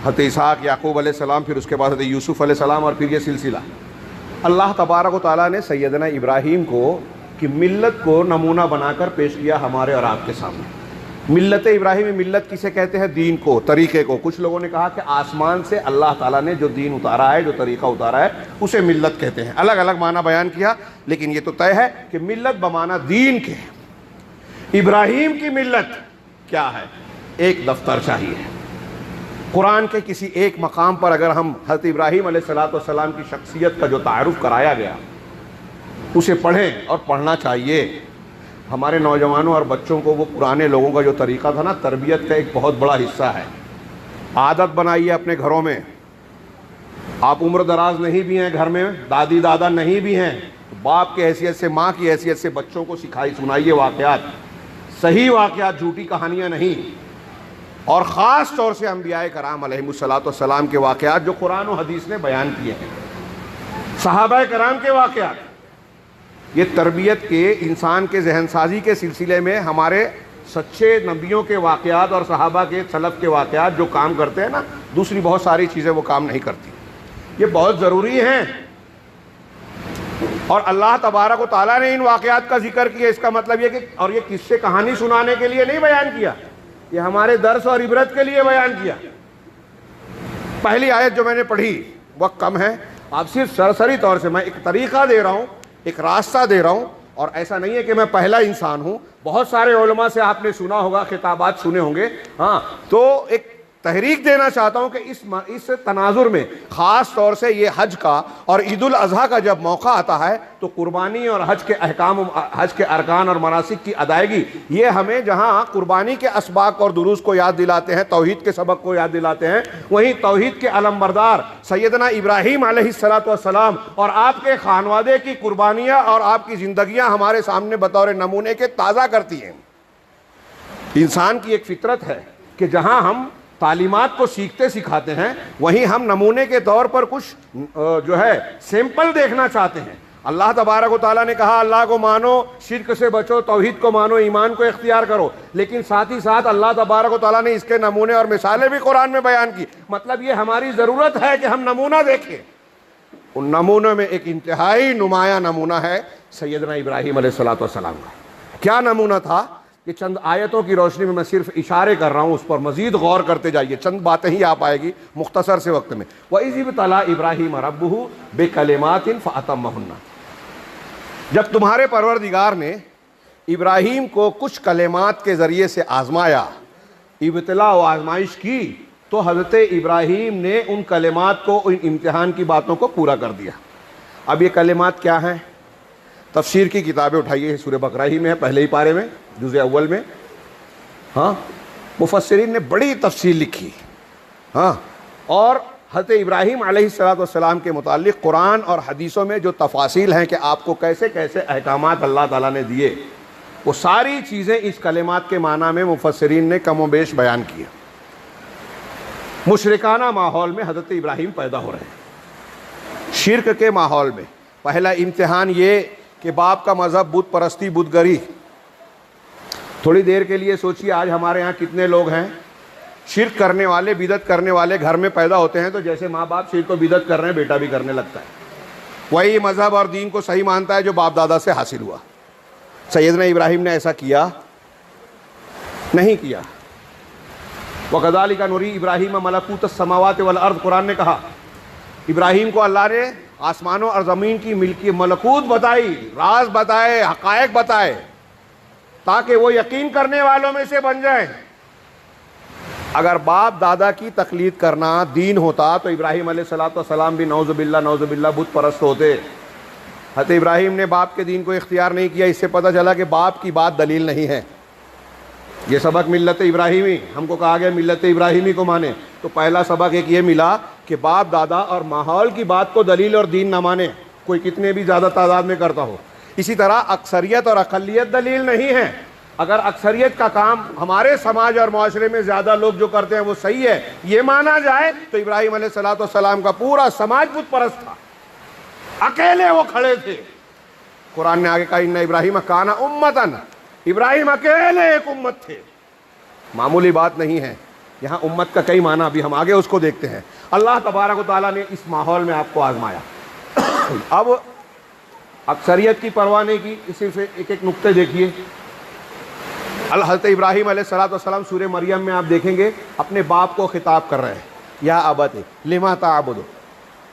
حضرت اسحاق، یعقوب علیہ السلام، پھر اس کے بعد حضرت یوسف علیہ السلام، اور پھر یہ سلسلہ۔ اللہ تبارک و تعالیٰ نے سیدنا ابراہیم کو کی ملت کو نمونہ بنا کر پیش کیا ہمارے اور آپ کے سامنے۔ ملت ابراہیمی، ملت کسے کہتے ہیں؟ دین کو، طریقے کو۔ کچھ لوگوں نے کہا کہ آسمان سے اللہ تعالیٰ نے جو دین اتارا ہے، جو طریقہ اتارا ہے، اسے ملت کہتے ہیں۔ الگ الگ معنی بیان کیا، لیکن یہ تو طے ہے کہ ملت بمعنی دین کے۔ ابراہیم کی ملت کیا ہے؟ ایک دفتر چاہیے، قرآن کے کسی ایک مقام پر اگر ہم حضرت ابراہیم علیہ السلام کی شخصیت کا جو تعارف کرایا گیا اسے پڑھیں، اور پڑھنا چاہیے. ہمارے نوجوانوں اور بچوں کو وہ پرانے لوگوں کا جو طریقہ تھا نا، تربیت کا ایک بہت بڑا حصہ ہے. عادت بنائیے اپنے گھروں میں. آپ عمر دراز نہیں بھی ہیں، گھر میں دادی دادا نہیں بھی ہیں، باپ کی حیثیت سے، ماں کی حیثیت سے بچوں کو سنائیے واقعات، صحیح واقعات، جھوٹی کہانیاں نہیں. اور خاص طور سے انبیاء کرام علیہم السلام کے واقعات جو قرآن و حدیث نے بیان کیے ہیں، صحابہ کرام کے واقعات. یہ تربیت کے، انسان کے ذہن سازی کے سلسلے میں ہمارے سچے نبیوں کے واقعات اور صحابہ کے سلف کے واقعات جو کام کرتے ہیں نا، دوسری بہت ساری چیزیں وہ کام نہیں کرتی. یہ بہت ضروری ہیں. اور اللہ تبارک و تعالیٰ نے ان واقعات کا ذکر کیا، اس کا مطلب یہ کہ، اور یہ قصے کہانی سنانے کے لیے نہیں بیان کیا، یہ ہمارے درس اور عبرت کے لیے بیان کیا. پہلی آیت جو میں نے پڑھی، وقت کم ہے، آپ صرف سرسری طور سے میں ایک طریقہ دے رہا ہوں، ایک راستہ دے رہا ہوں. اور ایسا نہیں ہے کہ میں پہلا انسان ہوں، بہت سارے علماء سے آپ نے سنا ہوگا، خطابات سنے ہوں گے. ہاں، تو ایک تحریک دینا چاہتا ہوں کہ اس تناظر میں خاص طور سے یہ حج کا اور عید الاضحیٰ کا جب موقع آتا ہے تو قربانی اور حج کے احکام، حج کے ارکان اور مناسک کی ادائیگی، یہ ہمیں جہاں قربانی کے اسباق اور دروس کو یاد دلاتے ہیں، توحید کے سبق کو یاد دلاتے ہیں، وہیں توحید کے علمبردار سیدنا ابراہیم علیہ السلام اور آپ کے خانوادے کی قربانیاں اور آپ کی زندگیاں ہمارے سامنے بطور نمونے کے تازہ کرتی ہیں. انسان کی ایک فطرت ہے کہ جہاں ہم تعلیمات کو سیکھتے سکھاتے ہیں، وہیں ہم نمونے کے طور پر کچھ جو ہے سیمپل دیکھنا چاہتے ہیں. اللہ تبارک و تعالیٰ نے کہا اللہ کو مانو، شرک سے بچو، توحید کو مانو، ایمان کو اختیار کرو. لیکن ساتھ ہی ساتھ اللہ تبارک و تعالیٰ نے اس کے نمونے اور مثالیں بھی قرآن میں بیان کی. مطلب یہ ہماری ضرورت ہے کہ ہم نمونہ دیکھیں. ان نمونوں میں ایک انتہائی نمایاں نمونہ ہے سیدنا ابراہیم علیہ السلام کا. کیا نمونہ تھا؟ یہ چند آیتوں کی روشنی میں صرف اشارے کر رہا ہوں، اس پر مزید غور کرتے جائیے، چند باتیں ہی آپ آئے گی مختصر سے وقت میں. وَإِذِ ابْتَلَىٰ إِبْرَاهِيمَ رَبُّهُ بِكَلِمَاتٍ فَأَتَمَّهُنَّ. جب تمہارے پروردگار نے ابراہیم کو کچھ کلمات کے ذریعے سے آزمایا، ابتلا و آزمائش کی، تو حضرت ابراہیم نے ان کلمات کو، ان امتحان کی باتوں کو پورا کر دیا. اب یہ کلمات کیا ہیں؟ تفسیر کی کتابیں اٹھائیے، سورہ بقرہ ہی میں ہے، پہلے ہی پارے میں، جزء اول میں. ہاں، مفسرین نے بڑی تفصیل لکھی. ہاں، اور حضرت ابراہیم علیہ السلام کے متعلق قرآن اور حدیثوں میں جو تفاصیل ہیں کہ آپ کو کیسے کیسے احکامات اللہ تعالیٰ نے دیے، وہ ساری چیزیں اس کلمات کے معنی میں مفسرین نے کم و بیش بیان کیا. مشرکانہ ماحول میں حضرت ابراہیم پیدا ہو رہے ہیں، شرک کے ماحول میں. پہلا امتحان یہ کہ باپ کا مذہب بت پرستی، بت گری. تھوڑی دیر کے لیے سوچیے، آج ہمارے ہاں کتنے لوگ ہیں شرک کرنے والے، بدعت کرنے والے گھر میں پیدا ہوتے ہیں، تو جیسے ماں باپ شرک و بدعت کر رہے ہیں، بیٹا بھی کرنے لگتا ہے. وہی مذہب اور دین کو صحیح مانتا ہے جو باپ دادا سے حاصل ہوا. سیدنا ابراہیم نے ایسا کیا نہیں کیا. وَكَذَلِكَ نُرِي إِبْرَاهِيمَ مَلَكُوتَ السَّمَاوَاتِ وَالْأَرْضِ. قرآن نے کہا ابراہیم کو اللہ نے آسمانوں اور زمین کی ملکی ملکوت بتائی، راز بتائے، حقائق بتائے، تاکہ وہ یقین کرنے والوں میں سے بن جائیں. اگر باپ دادا کی تقلید کرنا دین ہوتا تو ابراہیم علیہ السلام بھی نعوذ باللہ بت پرست ہوتے. حضرت ابراہیم نے باپ کے دین کو اختیار نہیں کیا. اس سے پتہ چلا کہ باپ کی بات دلیل نہیں ہے. یہ سبق ملت ابراہیمی، ہم کو کہا گیا ملت ابراہیمی کو مانے، تو پہلا سبق ایک یہ ملا کہ باپ دادا اور ماحول کی بات کو دلیل اور دین نہ مانے، کوئی کتنے بھی زیادہ تعداد میں کرتا ہو. اسی طرح اکثریت اور اقلیت دلیل نہیں ہے. اگر اکثریت کا کام ہمارے سماج اور معاشرے میں زیادہ لوگ جو کرتے ہیں وہ صحیح ہے، یہ مانا جائے، تو ابراہیم علیہ السلام کا پورا سماج بت پرست تھا، اکیلے وہ کھڑے تھے. قرآن نے آگے کہا ان ابراہیم کان امتن، ابراہیم اکیلے ایک امت تھے. معمولی بات نہیں ہے. یہاں امت کا کئی معنی ابھی ہم آگے اس کو دیکھتے ہیں. اللہ تبارک و تعالیٰ نے اس ماحول میں آپ کو آزمایا. اب اکثریت کی پرواہ نہیں کی. صرف ایک ایک نقطے دیکھیے. حضرت ابراہیم علیہ السلام سورہ مریم میں آپ دیکھیں گے اپنے باپ کو خطاب کر رہے ہیں، یا ابت لما تعبد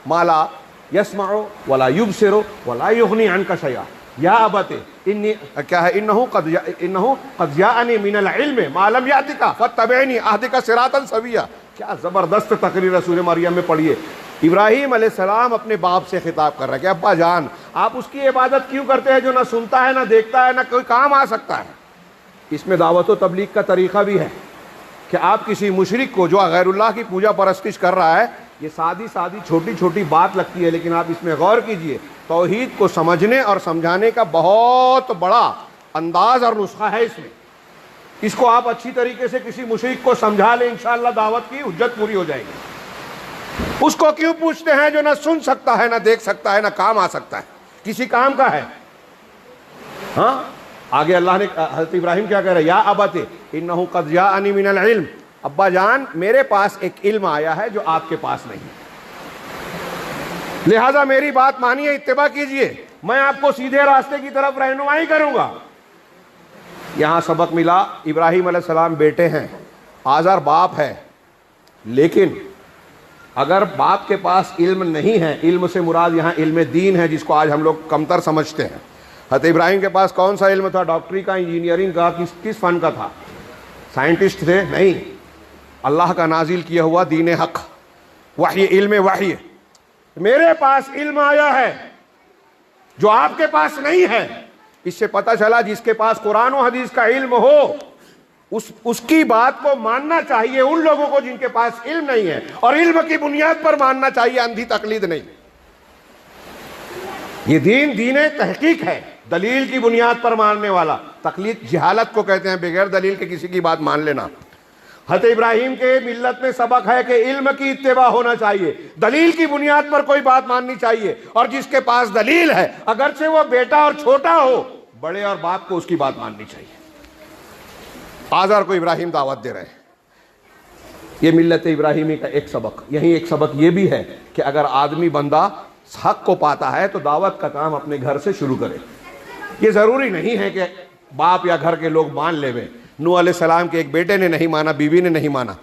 ما لا يسمع ولا يبصر ولا يغني عنك شيئا یا ابت انی کیا ہے انہ قد جاءنی من العلم ما لم یأتک فاتبعنی اہدک صراطا سویا. کیا زبردست تقریر سورہ مریم میں پڑھیے. ابراہیم علیہ السلام اپنے باپ سے خطاب کر رہا ہے کہ ابا جان آپ اس کی عبادت کیوں کرتے ہیں جو نہ سنتا ہے نہ دیکھتا ہے نہ کوئی کام آ سکتا ہے. اس میں دعوت و تبلیغ کا طریقہ بھی ہے کہ آپ کسی مشرک کو جو غیر اللہ کی پوجا پرستش کر رہا ہے، یہ سادی چھوٹی چھوٹی بات لگتی ہے، لیکن آپ اس میں غور کیجئے، توحید کو سمجھنے اور سمجھانے کا بہت بڑا انداز اور نسخہ ہے اس میں. اس کو آپ اچھی طریقے سے کسی مشرک کو سمجھا لیں، انشاءاللہ دعوت کی حجت پوری ہو جائے گی. اس کو کیوں پوچھتے ہیں جو نہ سن سکتا ہے نہ دیکھ سکتا ہے نہ کام آ سکتا ہے، کسی کام کا ہے. ہاں آگے اللہ نے حضرت ابراہیم کیا کہہ رہے ہیں، یا ابت انہ قد جاءنی من العلم، ابا جان میرے پاس ایک علم آیا ہے جو آپ کے پاس نہیں، لہذا میری بات مانیے، اتباع کیجئے، میں آپ کو سیدھے راستے کی طرف رہنمائی کروں گا. یہاں سبق ملا، ابراہیم علیہ السلام بیٹے ہیں، آزر باپ ہے، لیکن اگر باپ کے پاس علم نہیں ہے، علم سے مراد یہاں علم دین ہے جس کو آج ہم لوگ کمتر سمجھتے ہیں. حضرت ابراہیم کے پاس کون سا علم تھا؟ ڈاکٹری کا، انجینئرنگ کا، کس فن کا تھا؟ سائنٹسٹ تھے؟ نہیں، اللہ کا نازل کیا ہوا دین حق، وحی، علم وحی. میرے پاس علم آیا ہے جو آپ کے پاس نہیں ہے. اس سے پتہ چلا جس کے پاس قرآن و حدیث کا علم ہو اس کی بات کو ماننا چاہیے ان لوگوں کو جن کے پاس علم نہیں ہے، اور علم کی بنیاد پر ماننا چاہیے، اندھی تقلید نہیں. یہ دین تحقیق ہے، دلیل کی بنیاد پر ماننے والا. تقلید جہالت کو کہتے ہیں، بغیر دلیل کے کسی کی بات مان لینا. حضرت ابراہیم کے ملت میں سبق ہے کہ علم کی اتباع ہونا چاہیے، دلیل کی بنیاد پر کوئی بات ماننی چاہیے، اور جس کے پاس دلیل ہے اگرچہ وہ بیٹا اور چھوٹا ہو، بڑے اور باپ کو اس کی بات ماننی چاہیے. آزار کو ابراہیم دعوت دے رہے ہیں. یہ ملت ابراہیمی کا ایک سبق. یہیں ایک سبق یہ بھی ہے کہ اگر آدمی بندہ حق کو پاتا ہے تو دعوت کا کام اپنے گھر سے شروع کرے. یہ ضروری نہیں ہے کہ باپ یا گھر کے لوگ مان لے وے. نوح علیہ السلام کے ایک بیٹے نے نہیں مانا، بیوی نے نہیں مانا،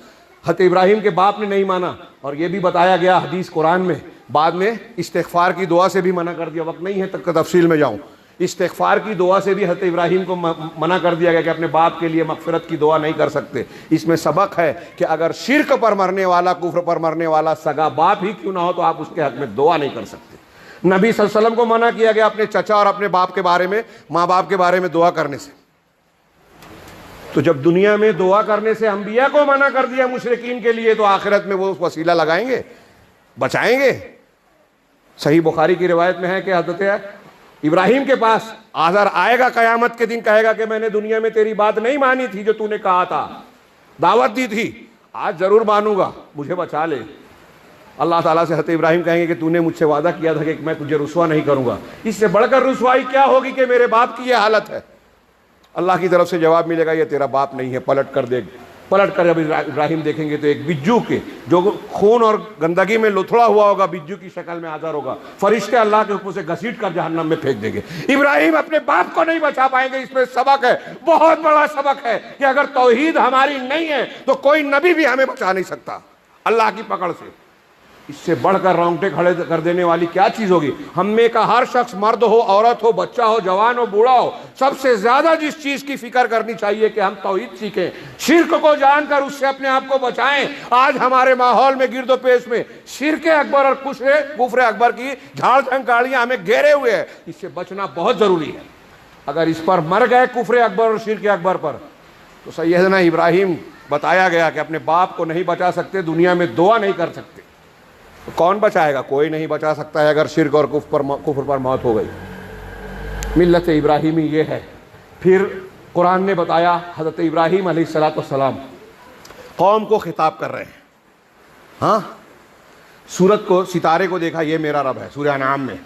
حضرت ابراہیم کے باپ نے نہیں مانا، اور یہ بھی بتایا گیا حدیث قرآن میں. بعد میں استغفار کی دعا سے بھی منع کر دیا، وقت نہیں ہے تک تفصیل میں جاؤں. استغفار کی دعا سے بھی حضرت ابراہیم کو منع کر دیا گیا کہ اپنے باپ کے لیے مغفرت کی دعا نہیں کر سکتے. اس میں سبق ہے کہ اگر شرک پر مرنے والا، کفر پر مرنے والا سگا باپ ہی کیوں نہ ہو تو آپ اس کے حق میں دعا نہیں کر سکتے. نبی صلی اللہ علیہ وسلم کو منع کیا گیا اپنے چچا اور اپنے باپ کے بارے میں، ماں باپ کے بارے میں دعا کرنے سے. تو جب دنیا میں دعا کرنے سے انبیاء کو منع کر دیا مشرکین کے لیے، تو آخرت میں وہ وسیلہ لگائیں گے، بچائیں گے. صحیح بخاری کی روایت میں ہے کہ حضرت ابراہیم کے پاس آزر آئے گا قیامت کے دن، کہے گا کہ میں نے دنیا میں تیری بات نہیں مانی تھی جو تو نے کہا تھا، دعوت دی تھی، آج ضرور مانوں گا، مجھے بچا لے. اللہ تعالیٰ سے حضرت ابراہیم کہیں گے کہ تو نے مجھ سے وعدہ کیا تھا کہ میں تجھے رسوا نہیں کروں گا. اس سے بڑھ کر رسوائی کیا ہوگی کہ میرے باپ کی یہ حالت ہے. اللہ کی طرف سے جواب ملے گا یہ تیرا باپ نہیں ہے، پلٹ کر دیکھ. پلٹ کر جب ابراہیم دیکھیں گے تو ایک بجو کے جو خون اور گندگی میں لتھڑا ہوا ہوگا، بجو کی شکل میں آزر ہوگا، فرشتے اللہ کے حکم سے گھسیٹ کر جہنم میں پھینک دیں گے. ابراہیم اپنے باپ کو نہیں بچا پائیں گے. اس میں سبق ہے، بہت بڑا سبق ہے کہ اگر توحید ہماری نہیں ہے تو کوئی نبی بھی ہمیں بچا نہیں سکتا اللہ کی پکڑ سے. اس سے بڑھ کر رونگٹے کھڑے کر دینے والی کیا چیز ہوگی؟ ہم میں کا ہر شخص، مرد ہو، عورت ہو، بچہ ہو، جوان ہو، بوڑھا ہو، سب سے زیادہ جس چیز کی فکر کرنی چاہیے کہ ہم توحید سیکھیں، شرک کو جان کر اس سے اپنے آپ کو بچائیں. آج ہمارے ماحول میں گرد و پیش میں شرک اکبر اور کفر اکبر کی جھاڑ جھنکاڑیاں ہمیں گھیرے ہوئے ہیں. اس سے بچنا بہت ضروری ہے. اگر اس پر مر گئے کفر اکبر اور شرک اکبر پر، تو سیدنا ابراہیم بتایا گیا کہ اپنے باپ کو نہیں بچا سکتے، دنیا میں دعا نہیں کر سکتے. کون بچائے گا؟ کوئی نہیں بچا سکتا ہے اگر شرک اور کفر پر موت ہو گئی. ملت ابراہیمی یہ ہے. پھر قرآن نے بتایا حضرت ابراہیم علیہ السلام قوم کو خطاب کر رہے ہیں. ہاں، سورت کو، ستارے کو دیکھا، یہ میرا رب ہے، سورہ انعام میں.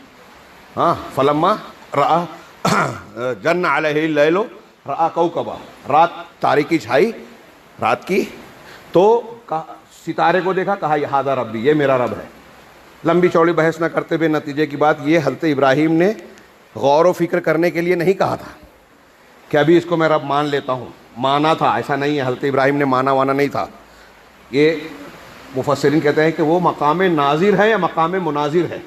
ہاں، فلما رأى جن علیہ اللیل رأى کوکبا، رات تاریکی چھائی رات کی، تو ستارے کو دیکھا، کہا یہ ھذا ربی، یہ میرا رب ہے. لمبی چوڑی بحث نہ کرتے ہوئے نتیجے کی بات یہ، حضرت ابراہیم نے غور و فکر کرنے کے لیے نہیں کہا تھا کہ ابھی اس کو میں رب مان لیتا ہوں. مانا تھا، ایسا نہیں ہے، حضرت ابراہیم نے مانا وانا نہیں تھا. یہ مفسرین کہتے ہیں کہ وہ مقام ناظر ہے یا مقام مناظر ہے.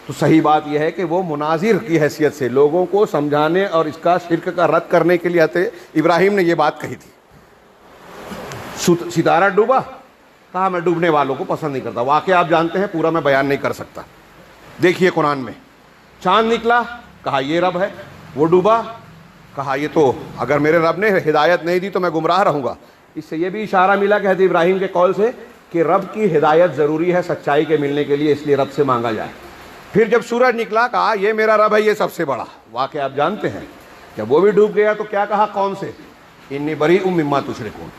تو صحیح بات یہ ہے کہ وہ مناظر کی حیثیت سے لوگوں کو سمجھانے اور اس کا شرک کا رد کرنے کے لیے حضرت ابراہیم نے یہ بات کہی تھی. ستارہ ڈوبا، کہا میں ڈوبنے والوں کو پسند نہیں کرتا. واقعہ آپ جانتے ہیں, پورا میں بیان نہیں کر سکتا. دیکھیے قرآن میں, چاند نکلا, کہا یہ رب ہے. وہ ڈوبا, کہا یہ تو اگر میرے رب نے ہدایت نہیں دی تو میں گمراہ رہوں گا. اس سے یہ بھی اشارہ ملا کہ حضرت ابراہیم کے قول سے کہ رب کی ہدایت ضروری ہے سچائی کے ملنے کے لیے, اس لیے رب سے مانگا جائے. پھر جب سورج نکلا, کہا یہ میرا رب ہے, یہ سب سے بڑا. واقعہ آپ جانتے ہیں, جب وہ بھی ڈوب گیا تو کیا کہا قوم سے, انی بریء مما تشرکون,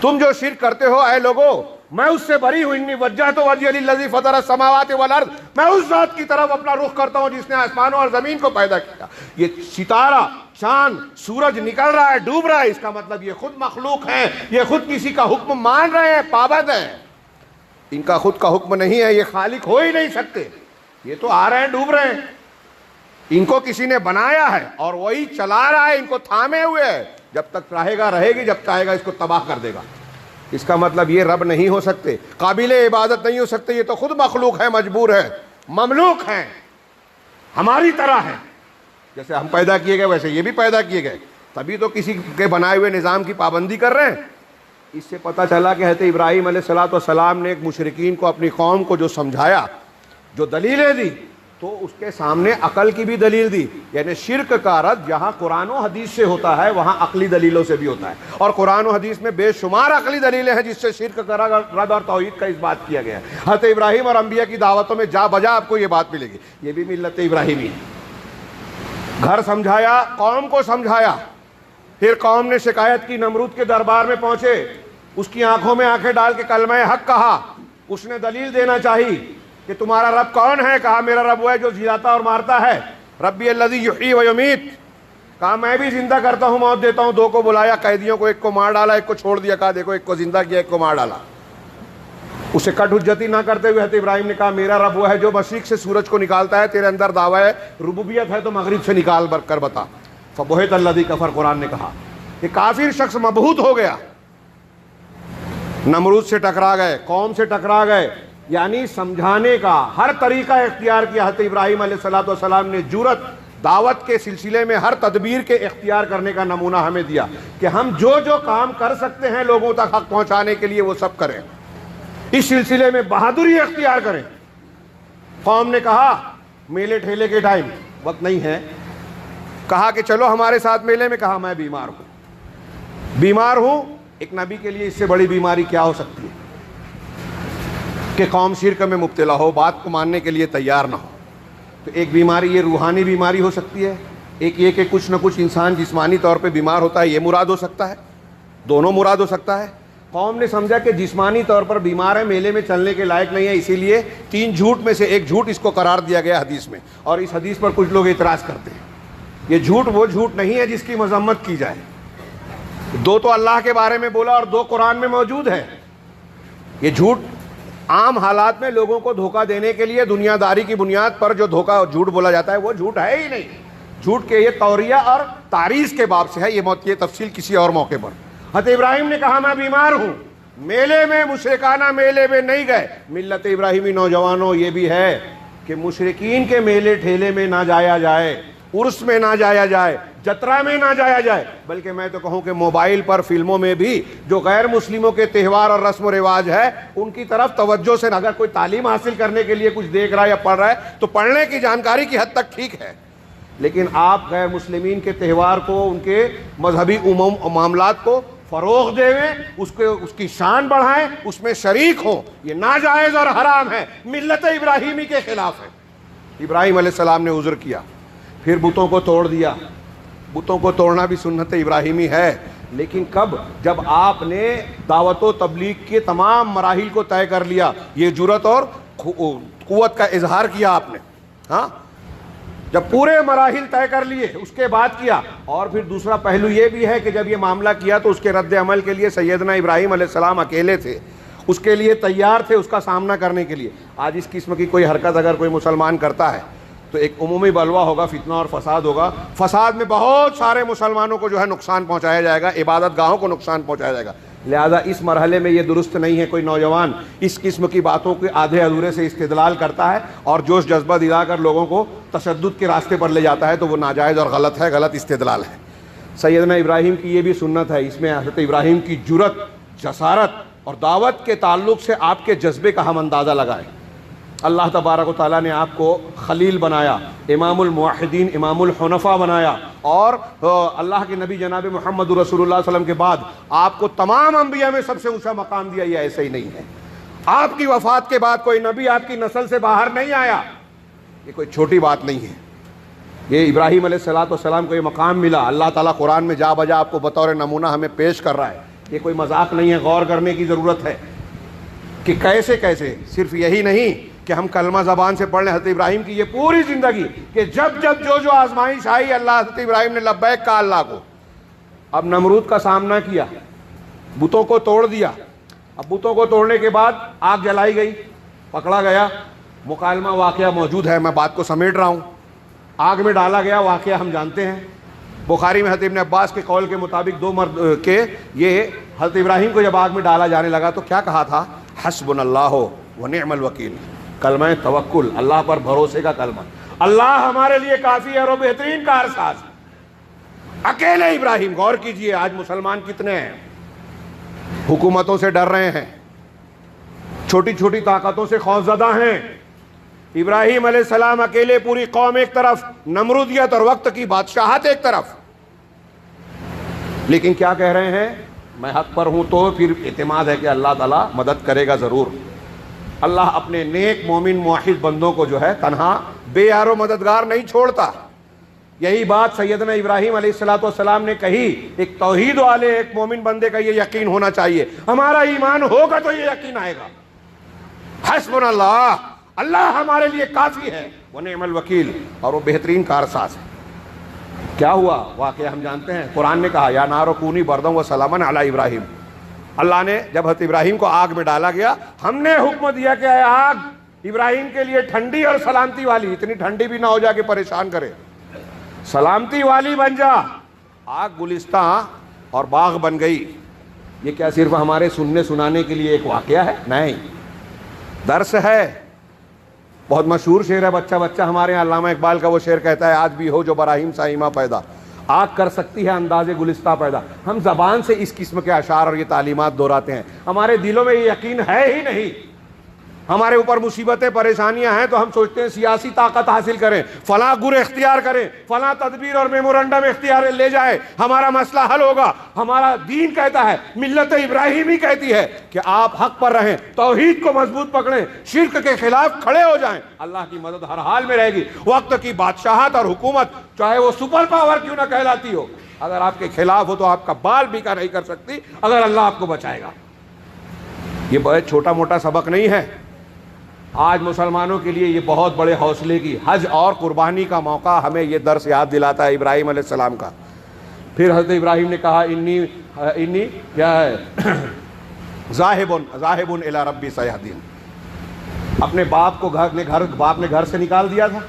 تم جو شرک کرتے ہو اے لوگو میں اس سے بری ہوں. انی وجہت وجہی للذی فطر السماوات والارض, میں اس ذات کی طرف اپنا رخ کرتا ہوں جس نے آسمانوں اور زمین کو پیدا کیا. یہ ستارہ, چاند, سورج نکل رہا ہے, ڈوب رہا ہے, اس کا مطلب یہ خود مخلوق ہیں, یہ خود کسی کا حکم مان رہے ہیں, پابند ہیں. ان کا خود کا حکم نہیں ہے, یہ خالق ہو ہی نہیں سکتے. یہ تو آ رہے ہیں, ڈوب رہے ہیں. ان کو کسی نے بنایا ہے اور وہی چلا رہا ہے, ان کو تھامے ہوئے ہے. جب تک رہے گا رہے گی, جب چاہے گا اس کو تباہ کر دے گا. اس کا مطلب یہ رب نہیں ہو سکتے, قابل عبادت نہیں ہو سکتے. یہ تو خود مخلوق ہے, مجبور ہے, مملوک ہیں, ہماری طرح ہے. جیسے ہم پیدا کیے گئے ویسے یہ بھی پیدا کیے گئے, تبھی تو کسی کے بنائے ہوئے نظام کی پابندی کر رہے ہیں. اس سے پتہ چلا کہ حضرت ابراہیم علیہ الصلوۃ والسلام نے ایک مشرکین کو, اپنی قوم کو جو سمجھایا, جو دلیلیں دی, تو اس کے سامنے عقل کی بھی دلیل دی. یعنی شرک کا رد جہاں قرآن و حدیث سے ہوتا ہے وہاں عقلی دلیلوں سے بھی ہوتا ہے. اور قرآن و حدیث میں بے شمار عقلی دلیلیں ہیں جس سے شرک کا رد اور توحید کا اس بات کیا گیا ہے. حضرت ابراہیم اور انبیاء کی دعوتوں میں جا بجا آپ کو یہ بات ملے گی. یہ بھی ملت ابراہیمی ہے. گھر سمجھایا, قوم کو سمجھایا. پھر قوم نے شکایت کی, نمرود کے دربار میں پہنچے, اس کی آنکھوں میں آنکھیں ڈال کے کلمہ حق کہا. اس نے دلیل دینا چاہی کہ تمہارا رب کون ہے. کہا میرا رب وہ ہے جو جلاتا اور مارتا ہے. ربی الذی یحیی و یمیت, کہا میں بھی زندہ کرتا ہوں, موت دیتا ہوں. دو کو بلایا, قیدیوں کو, ایک کو مار ڈالا, ایک کو چھوڑ دیا. کہا دیکھو ایک کو زندہ کیا, ایک کو مار ڈالا. اسے کٹ حجتی نہ کرتے ہوئے حضرت ابراہیم نے کہا میرا رب وہ ہے جو مشرق سے سورج کو نکالتا ہے. تیرے اندر دعویٰ ہے ربوبیت ہے تو مغرب سے نکال کر بتا. فبہت الذی کفر, قرآن نے کہا کہ کافر شخص مبہوت ہو گیا. نمرود سے ٹکرا گئے, قوم سے ٹکرا گئے. یعنی سمجھانے کا ہر طریقہ اختیار کیا. حضرت ابراہیم علیہ الصلوۃ والسلام نے جرأت دعوت کے سلسلے میں ہر تدبیر کے اختیار کرنے کا نمونہ ہمیں دیا کہ ہم جو جو کام کر سکتے ہیں لوگوں تک حق پہنچانے کے لیے وہ سب کریں. اس سلسلے میں بہادری اختیار کریں. قوم نے کہا میلے ٹھیلے کے ٹائم وقت نہیں ہے, کہا کہ چلو ہمارے ساتھ میلے میں. کہا میں بیمار ہوں. بیمار ہوں, ایک نبی کے لیے اس سے بڑی بیماری کیا ہو سکتی ہے کہ قوم شرک میں مبتلا ہو, بات کو ماننے کے لیے تیار نہ ہو. تو ایک بیماری یہ روحانی بیماری ہو سکتی ہے, ایک یہ کہ کچھ نہ کچھ انسان جسمانی طور پہ بیمار ہوتا ہے, یہ مراد ہو سکتا ہے, دونوں مراد ہو سکتا ہے. قوم نے سمجھا کہ جسمانی طور پر بیمار ہے, میلے میں چلنے کے لائق نہیں ہے, اسی لیے 3 جھوٹ میں سے ایک جھوٹ اس کو قرار دیا گیا حدیث میں. اور اس حدیث پر کچھ لوگ اعتراض کرتے ہیں. یہ جھوٹ وہ جھوٹ نہیں ہے جس کی مذمت کی جائے. 2 تو اللہ کے بارے میں بولا اور 2 قرآن میں موجود ہے. یہ جھوٹ عام حالات میں لوگوں کو دھوکہ دینے کے لیے دنیا داری کی بنیاد پر جو دھوکہ جھوٹ بولا جاتا ہے وہ جھوٹ ہے ہی نہیں. جھوٹ کے یہ توریہ اور تعریض کے باب سے ہے. یہ تفصیل کسی اور موقع پر. حضرت ابراہیم نے کہا میں بیمار ہوں, میلے میں, مشرکانہ میلے میں نہیں گئے. ملت ابراہیمی نوجوانوں یہ بھی ہے کہ مشرکین کے میلے ٹھیلے میں نہ جایا جائے, عرس میں نہ جایا جائے, جترا میں نہ جایا جائے, بلکہ میں تو کہوں کہ موبائل پر, فلموں میں بھی جو غیر مسلموں کے تہوار اور رسم و رواج ہے ان کی طرف توجہ سے, اگر کوئی تعلیم حاصل کرنے کے لیے کچھ دیکھ رہا ہے یا پڑھ رہا ہے تو پڑھنے کی جانکاری کی حد تک ٹھیک ہے, لیکن آپ غیر مسلمین کے تہوار کو, ان کے مذہبی معاملات کو فروغ دیں, اس کی شان بڑھائیں, اس میں شریک ہوں, یہ ناجائز اور حرام ہے, ملت ابراہیمی کے خلاف ہے. ابراہیم علیہ السلام نے عذر کیا, پھر بتوں کو توڑ دیا. بتوں کو توڑنا بھی سنت ابراہیمی ہے, لیکن کب؟ جب آپ نے دعوت و تبلیغ کے تمام مراحل کو طے کر لیا, یہ جرأت اور قوت کا اظہار کیا آپ نے. ہاں, جب پورے مراحل طے کر لیے اس کے بعد کیا. اور پھر دوسرا پہلو یہ بھی ہے کہ جب یہ معاملہ کیا تو اس کے رد عمل کے لیے سیدنا ابراہیم علیہ السلام اکیلے تھے, اس کے لیے تیار تھے اس کا سامنا کرنے کے لیے. آج اس قسم کی کوئی حرکت اگر کوئی مسلمان کرتا ہے تو ایک عمومی بلوا ہوگا, فتنہ اور فساد ہوگا. فساد میں بہت سارے مسلمانوں کو جو ہے نقصان پہنچایا جائے گا, عبادت گاہوں کو نقصان پہنچایا جائے گا. لہذا اس مرحلے میں یہ درست نہیں ہے کوئی نوجوان اس قسم کی باتوں کے آدھے ادھورے سے استدلال کرتا ہے اور جوش جذبہ دلا کر لوگوں کو تشدد کے راستے پر لے جاتا ہے, تو وہ ناجائز اور غلط ہے, غلط استدلال ہے. سیدنا ابراہیم کی یہ بھی سنت ہے, اس میں حضرت ابراہیم کی جرأت, جسارت اور دعوت کے تعلق سے آپ کے جذبے کا ہم اندازہ لگائیں. اللہ تبارک و تعالیٰ نے آپ کو خلیل بنایا، امام الموحدین، امام الحنفاء بنایا، اور اللہ کے نبی جناب محمد رسول اللہ صلی اللہ علیہ وسلم کے بعد آپ کو تمام انبیاء میں سب سے اونچا مقام دیا. یہ ایسے ہی نہیں ہے. آپ کی وفات کے بعد کوئی نبی آپ کی نسل سے باہر نہیں آیا. یہ کوئی چھوٹی بات نہیں ہے. یہ ابراہیم علیہ السلام کو یہ مقام ملا. اللہ تعالیٰ قرآن میں جا بجا آپ کو بطور نمونہ ہمیں پیش کر رہا ہے. یہ کوئی مذاق نہیں ہے. غور کرنے کی ضرورت ہے کہ کیسے کیسے صرف یہی نہیں کہ ہم کلمہ زبان سے پڑھ لیں. حضرت ابراہیم کی یہ پوری زندگی کہ جب جب جو آزمائش آئی اللہ حضرت ابراہیم نے لبیک کہا اللہ کو. اب نمرود کا سامنا کیا، بتوں کو توڑ دیا. اب بتوں کو توڑنے کے بعد آگ جلائی گئی، پکڑا گیا. مکالمہ واقعہ موجود ہے، میں بات کو سمیٹ رہا ہوں. آگ میں ڈالا گیا واقعہ ہم جانتے ہیں. بخاری میں حضرت ابن عباس کے قول کے مطابق دو مرد کے یہ حضرت ابراہیم کو جب آگ میں ڈالا جانے لگا تو کیا کہا تھا؟ حسبنا اللہ ونعم الوکیل. کلمہ توکل، اللہ پر بھروسے کا کلمہ. اللہ ہمارے لیے کافی ہے اور بہترین کارساز. اکیلے ابراہیم. غور کیجئے آج مسلمان کتنے ہیں حکومتوں سے ڈر رہے ہیں، چھوٹی چھوٹی طاقتوں سے خوفزدہ ہیں. ابراہیم علیہ السلام اکیلے، پوری قوم ایک طرف، نمرودیت اور وقت کی بادشاہت ایک طرف. لیکن کیا کہہ رہے ہیں؟ میں حق پر ہوں. تو پھر اعتماد ہے کہ اللہ تعالیٰ مدد کرے گا ضرور. اللہ اپنے نیک مومن موحد بندوں کو جو ہے تنہا بے یار و مددگار نہیں چھوڑتا. یہی بات سیدنا ابراہیم علیہ السلام نے کہی. ایک توحید والے ایک مومن بندے کا یہ یقین ہونا چاہیے. ہمارا ایمان ہوگا تو یہ یقین آئے گا. حسبنا اللہ، اللہ ہمارے لیے کافی ہے، ونعم الوکیل، اور وہ بہترین کارساز ہے. کیا ہوا واقعہ ہم جانتے ہیں. قرآن نے کہا یا نار کونی بردم و سلاما علی ابراہیم. اللہ نے جب حضرت ابراہیم کو آگ میں ڈالا گیا، ہم نے حکم دیا کہ اے آگ ابراہیم کے لیے ٹھنڈی اور سلامتی والی، اتنی ٹھنڈی بھی نہ ہو جا کے پریشان کرے، سلامتی والی بن جا. آگ گلستہ اور باغ بن گئی. یہ کیا صرف ہمارے سننے سنانے کے لیے ایک واقعہ ہے؟ نہیں، درس ہے. بہت مشہور شعر ہے، بچہ بچہ ہمارے یہاں علامہ اقبال کا وہ شعر کہتا ہے آج بھی ہو جو براہیم سا ایما پیدا. آگ کر سکتی ہے انداز گلستہ پیدا. ہم زبان سے اس قسم کے اشعار اور یہ تعلیمات دہراتے ہیں، ہمارے دلوں میں یہ یقین ہے ہی نہیں. ہمارے اوپر مصیبتیں پریشانیاں ہیں تو ہم سوچتے ہیں سیاسی طاقت حاصل کریں، فلاں گر اختیار کریں، فلاں تدبیر اور میمورنڈم اختیار لے جائیں، ہمارا مسئلہ حل ہوگا. ہمارا دین کہتا ہے، ملت ابراہیمی کہتی ہے کہ آپ حق پر رہیں، توحید کو مضبوط پکڑیں، شرک کے خلاف کھڑے ہو جائیں. اللہ کی مدد ہر حال میں رہے گی. وقت کی بادشاہت اور حکومت چاہے وہ سپر پاور کیوں نہ کہلاتی ہو، اگر آپ کے خلاف ہو تو آپ کا بال بیکا نہیں کر سکتی اگر اللہ آپ کو بچائے گا. یہ بہت چھوٹا موٹا سبق نہیں ہے. آج مسلمانوں کے لیے یہ بہت بڑے حوصلے کی، حج اور قربانی کا موقع ہمیں یہ درس یاد دلاتا ہے ابراہیم علیہ السلام کا. پھر حضرت ابراہیم نے کہا انی کیا ہے ذاہب الی ربی سیہدین. اپنے باپ کو باپ نے گھر سے نکال دیا تھا.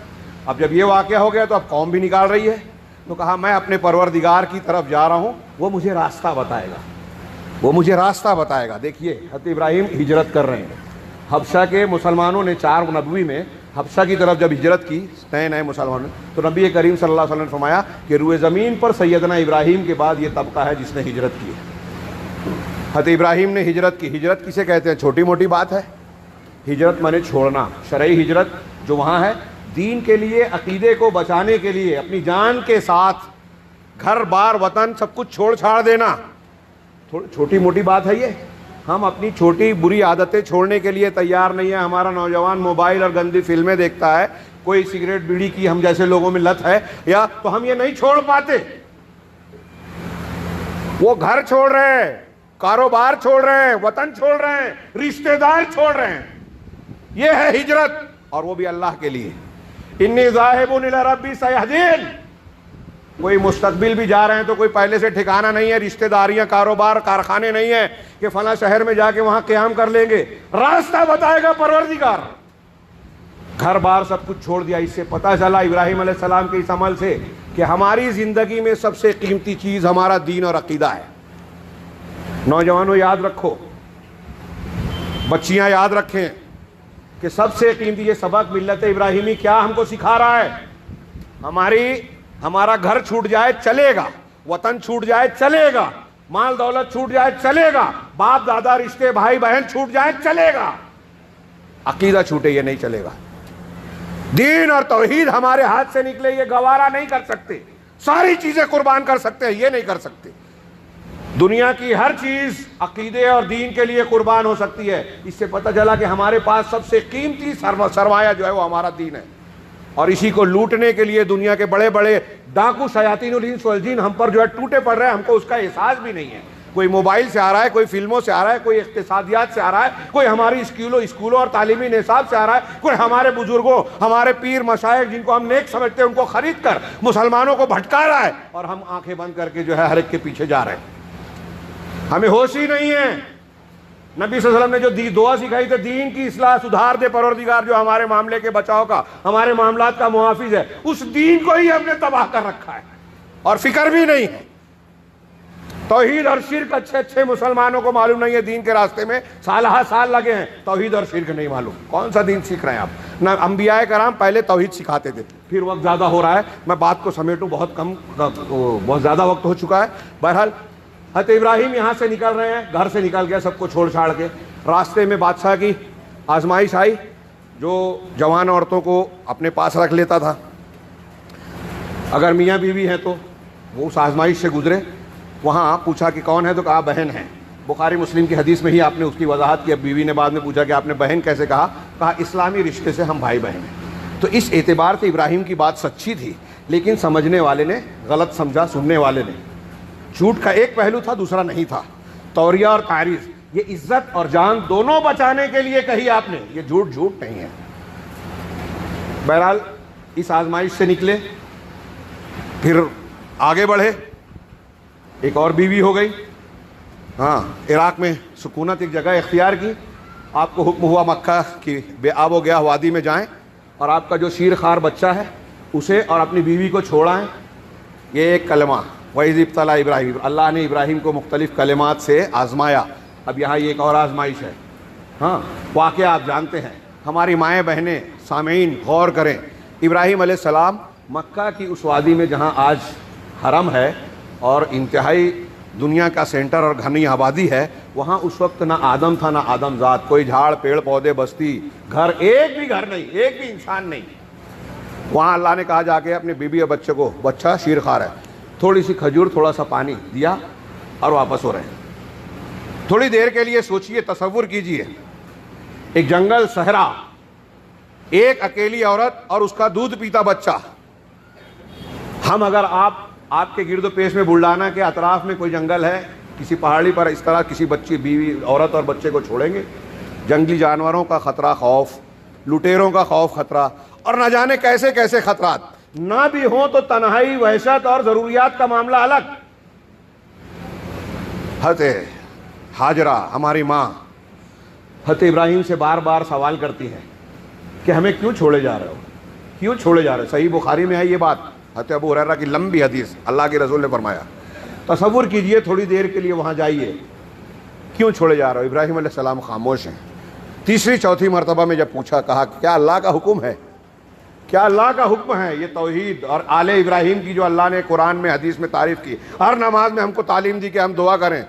اب جب یہ واقعہ ہو گیا تو اب قوم بھی نکال رہی ہے. تو کہا میں اپنے پروردگار کی طرف جا رہا ہوں، وہ مجھے راستہ بتائے گا، وہ مجھے راستہ بتائے گا. دیکھیے حضرت ابراہیم ہجرت کر رہے ہیں. حبشہ کے مسلمانوں نے 4 نبوی میں حبشہ کی طرف جب ہجرت کی نئے مسلمانوں نے، تو نبی کریم صلی اللہ علیہ وسلم نے فرمایا کہ روئے زمین پر سیدنا ابراہیم کے بعد یہ طبقہ ہے جس نے ہجرت کی ہے. حضرت ابراہیم نے ہجرت کی. ہجرت کسے کہتے ہیں؟ چھوٹی موٹی بات ہے. ہجرت مانے چھوڑنا. شرعی ہجرت جو وہاں ہے دین کے لیے، عقیدے کو بچانے کے لیے اپنی جان کے ساتھ گھر بار وطن سب کچھ چھوڑ چھاڑ دینا. چھوٹی موٹی بات ہے یہ. ہم اپنی چھوٹی بری عادتیں چھوڑنے کے لیے تیار نہیں ہیں. ہمارا نوجوان موبائل اور گندی فلمیں دیکھتا ہے، کوئی سگریٹ بیڑی کی ہم جیسے لوگوں میں لت ہے یا تو ہم یہ نہیں چھوڑ پاتے. وہ گھر چھوڑ رہے ہیں، کاروبار چھوڑ رہے ہیں، وطن چھوڑ رہے ہیں، رشتہ دار چھوڑ رہے ہیں. یہ ہے ہجرت، اور وہ بھی اللہ کے لیے. انی ذاہب الی ربی سیہدین. کوئی مستقبل بھی جا رہے ہیں تو کوئی پہلے سے ٹھکانہ نہیں ہے، رشتہ داریاں، کاروبار، کارخانے نہیں ہیں کہ فلاں شہر میں جا کے وہاں قیام کر لیں گے. راستہ بتائے گا پروردگار. گھر بار سب کچھ چھوڑ دیا. اس سے پتہ چلا ابراہیم علیہ السلام کے اس عمل سے کہ ہماری زندگی میں سب سے قیمتی چیز ہمارا دین اور عقیدہ ہے. نوجوانوں یاد رکھو، بچیاں یاد رکھیں کہ سب سے قیمتی یہ سبق ملت ابراہیمی کیا ہم کو سکھا رہا ہے. ہمارا گھر چھوٹ جائے چلے گا، وطن چھوٹ جائے چلے گا، مال دولت چھوٹ جائے چلے گا, باپ دادا رشتے بھائی بہن چھوٹ جائے چلے گا, عقیدہ چھوٹے یہ نہیں چلے گا. دین اور توحید ہمارے ہاتھ سے نکلے یہ گوارا نہیں کر سکتے. ساری چیزیں قربان کر سکتے ہیں, یہ نہیں کر سکتے. دنیا کی ہر چیز عقیدے اور دین کے لیے قربان ہو سکتی ہے. اس سے پتہ چلا کہ ہمارے پاس سب سے قیمتی سرمایہ جو ہے وہ ہمارا دین ہے, اور اسی کو لوٹنے کے لیے دنیا کے بڑے بڑے ڈاکو شیاطین الانس والجن ہم پر جو ہے ٹوٹے پڑ رہے ہیں. ہم کو اس کا احساس بھی نہیں ہے. کوئی موبائل سے آ رہا ہے, کوئی فلموں سے آ رہا ہے, کوئی اقتصادیات سے آ رہا ہے, کوئی ہماری اسکولوں اور تعلیمی نصاب سے آ رہا ہے, کوئی ہمارے بزرگوں, ہمارے پیر مشائخ جن کو ہم نیک سمجھتے ہیں ان کو خرید کر مسلمانوں کو بھٹکا رہا ہے, اور ہم آنکھیں بند کر کے جو ہے ہر ایک کے پیچھے جا رہے ہیں. ہمیں ہوش ہی نہیں ہے. نبی صلی اللہ علیہ وسلم نے جو دعا سکھائی تھی, دین کی اصلاح سدھار دے پروردگار, جو ہمارے معاملے کے بچاؤ کا, ہمارے معاملات کا محافظ ہے, اس دین کو ہی ہم نے تباہ کر رکھا ہے, اور فکر بھی نہیں ہے. توحید اور شرک اچھے مسلمانوں کو معلوم نہیں ہے. دین کے راستے میں سال لگے ہیں, توحید اور شرک نہیں معلوم. کون سا دین سیکھ رہے ہیں آپ؟ نہ انبیاء کرام پہلے توحید سکھاتے تھے. پھر وقت زیادہ ہو رہا ہے, میں بات کو سمیٹوں, بہت زیادہ وقت ہو چکا ہے. بہرحال حضرت ابراہیم یہاں سے نکل رہے ہیں, گھر سے نکل گیا سب کو چھوڑ چھاڑ کے. راستے میں بادشاہ کی آزمائش آئی, جو جوان عورتوں کو اپنے پاس رکھ لیتا تھا. اگر میاں بیوی ہیں تو وہ اس آزمائش سے گزرے. وہاں پوچھا کہ کون ہے, تو کہا بہن ہے. بخاری مسلم کی حدیث میں ہی آپ نے اس کی وضاحت کی. اب بیوی نے بعد میں پوچھا کہ آپ نے بہن کیسے کہا اسلامی رشتے سے ہم بھائی بہن ہیں. تو اس اعتبار سے ابراہیم کی بات سچی تھی, لیکن سمجھنے والے نے غلط سمجھا, سننے والے نے. جھوٹ کا ایک پہلو تھا, دوسرا نہیں تھا. توریہ اور تعریض, یہ عزت اور جان دونوں بچانے کے لیے کہی آپ نے, یہ جھوٹ نہیں ہے. بہرحال اس آزمائش سے نکلے, پھر آگے بڑھے. ایک اور بیوی ہو گئی. ہاں, عراق میں سکونت ایک جگہ اختیار کی. آپ کو حکم ہوا مکہ کی بے آب و گیا وادی میں جائیں, اور آپ کا جو شیر خوار بچہ ہے اسے اور اپنی بیوی کو چھوڑائیں. یہ ایک کلمہ, وَإِذِ ابْتَلَىٰ ابراہیم, اللہ نے ابراہیم کو مختلف کلمات سے آزمایا. اب یہاں یہ ایک اور آزمائش ہے. ہاں, واقعہ آپ جانتے ہیں. ہماری مائیں بہنیں سامعین غور کریں. ابراہیم علیہ السلام مکہ کی اس وادی میں جہاں آج حرم ہے اور انتہائی دنیا کا سینٹر اور گھنی آبادی ہے, وہاں اس وقت نہ آدم تھا نہ آدم ذات. کوئی جھاڑ پیڑ پودے بستی گھر, ایک بھی گھر نہیں, ایک بھی انسان نہیں. وہاں اللہ نے کہا جا کے اپنی بیوی اور بچے کو, بچہ شیر خوار ہے, تھوڑی سی کھجور تھوڑا سا پانی دیا اور واپس ہو رہے ہیں. تھوڑی دیر کے لیے سوچئے, تصور کیجئے, ایک جنگل صحرا, ایک اکیلی عورت اور اس کا دودھ پیتا بچہ. ہم اگر آپ کے گرد و پیش میں بلڈانا کے اطراف میں کوئی جنگل ہے, کسی پہاڑی پر اس طرح کسی بچی, بیوی, عورت اور بچے کو چھوڑیں گے؟ جنگلی جانوروں کا خطرہ, خوف, لٹیروں کا خوف, خطرہ, اور نہ جانے کیسے کیسے خطرات. نہ بھی ہوں تو تنہائی, وحشت اور ضروریات کا معاملہ الگ. حضرت ہاجرہ ہماری ماں حضرت ابراہیم سے بار بار سوال کرتی ہے کہ ہمیں کیوں چھوڑے جا رہے ہو, کیوں چھوڑے جا رہے ہو. صحیح بخاری میں ہے یہ بات, حضرت ابو ہریرہ کی لمبی حدیث, اللہ کے رسول نے فرمایا. تصور کیجئے, تھوڑی دیر کے لیے وہاں جائیے, کیوں چھوڑے جا رہے ہو. ابراہیم علیہ السلام خاموش ہیں. تیسری چوتھی مرتبہ میں جب پوچھا, کہا کیا اللہ کا حکم ہے, کیا اللہ کا حکم ہے. یہ توحید اور آل ابراہیم کی جو اللہ نے قرآن میں حدیث میں تعریف کی, ہر نماز میں ہم کو تعلیم دی کہ ہم دعا کریں,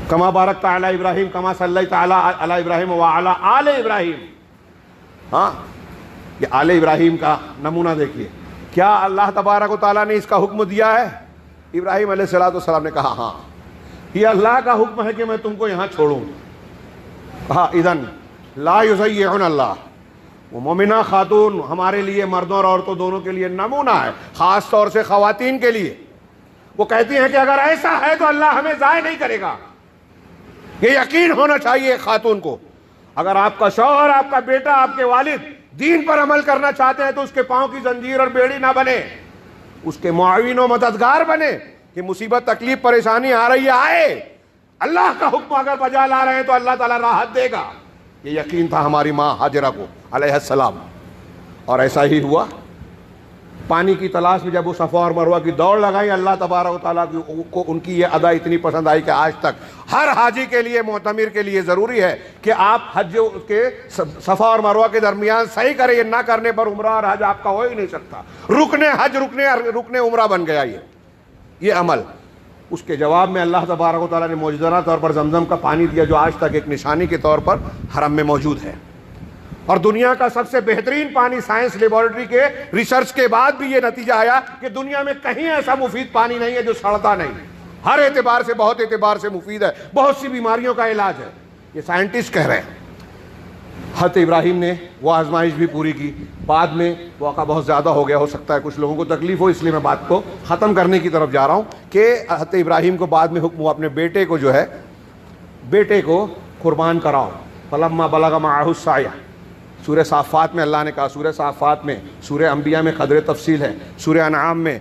کما بارکت علی ابراہیم کما صلیت علی ابراہیم وعلی آل ابراہیم. ہاں, یہ آل ابراہیم کا نمونہ دیکھیے. کیا اللہ تبارک و تعالیٰ نے اس کا حکم دیا ہے؟ ابراہیم علیہ السلام نے کہا ہاں, یہ اللہ کا حکم ہے کہ میں تم کو یہاں چھوڑوں. کہا اذن لا یضیعن اللہ. وہ مومنہ خاتون ہمارے لیے, مردوں اور عورتوں دونوں کے لیے نمونہ ہے, خاص طور سے خواتین کے لیے. وہ کہتی ہیں کہ اگر ایسا ہے تو اللہ ہمیں ضائع نہیں کرے گا. یہ یقین ہونا چاہیے خاتون کو. اگر آپ کا شوہر, آپ کا بیٹا, آپ کے والد دین پر عمل کرنا چاہتے ہیں تو اس کے پاؤں کی زنجیر اور بیڑی نہ بنے, اس کے معاون و مددگار بنے. کہ مصیبت, تکلیف, پریشانی آ رہی ہے, آئے, اللہ کا حکم اگر بجا لا رہے ہیں تو اللہ تعالیٰ راحت دے گا. یہ یقین تھا ہماری ماں ہاجرہ کو علیہ السلام, اور ایسا ہی ہوا. پانی کی تلاش میں جب وہ صفا اور مروہ کی دوڑ لگائی, اللہ تبارک و تعالیٰ کو ان کی یہ ادا اتنی پسند آئی کہ آج تک ہر حاجی کے لیے, معتمر کے لیے ضروری ہے کہ آپ حج کے صفا اور مروہ کے درمیان صحیح کریں. یہ نہ کرنے پر عمرہ اور حج آپ کا ہو ہی نہیں سکتا. رکن حج, رکن عمرہ بن گیا یہ عمل. اس کے جواب میں اللہ تبارک و تعالیٰ نے معجزانہ طور پر زمزم کا پانی دیا، جو آج تک ایک نشانی کے طور پر حرم میں موجود ہے۔ اور دنیا کا سب سے بہترین پانی، سائنس لیبارٹری کے ریسرچ کے بعد بھی یہ نتیجہ آیا کہ دنیا میں کہیں ایسا مفید پانی نہیں ہے جو سڑتا نہیں، ہر اعتبار سے، بہت اعتبار سے مفید ہے، بہت سی بیماریوں کا علاج ہے، یہ سائنٹسٹ کہہ رہے ہیں۔ حضرت ابراہیم نے وہ آزمائش بھی پوری کی، بعد میں واقعہ بہت زیادہ ہو گیا، ہو سکتا ہے کچھ لوگوں کو تکلیف ہو، اس لیے میں بات کو ختم کرنے کی طرف جا رہا ہوں کہ حضرت ابراہیم کو بعد میں حکم ہوا اپنے بیٹے کو جو ہے، بیٹے کو قربان کراؤ۔ فلما بلغ معہ السعی، سورہ صافات میں اللہ نے کہا، سورہ صافات میں، سورہ انبیاء میں قدر تفصیل ہے، سورہ انعام میں،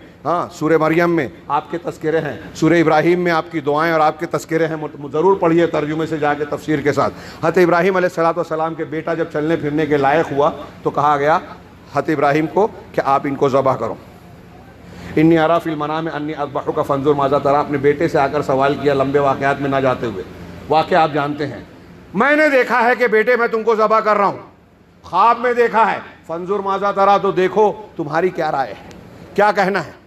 سورہ مریم میں آپ کے تذکرے ہیں، سورہ ابراہیم میں آپ کی دعائیں اور آپ کے تذکرے ہیں، ضرور پڑھیے ترجمے سے جا کے تفسیر کے ساتھ۔ حضرت ابراہیم علیہ السلام کے بیٹا جب چلنے پھرنے کے لائق ہوا تو کہا گیا حضرت ابراہیم کو کہ آپ ان کو ذبح کرو۔ انی اری فی المنام انی اذبحک فانظر ماذا تری، اپنے بیٹے سے آ کر سوال کیا، لمبے واقعات میں نہ جاتے ہوئے، واقعہ آپ جانتے ہیں، میں نے دیکھا ہے کہ بیٹے میں تم کو ذبح کر رہا ہوں، خواب میں دیکھا ہے، فانظر ماذا تری، تو دیکھو تمہاری کیا رائے ہے، کیا کہنا ہے۔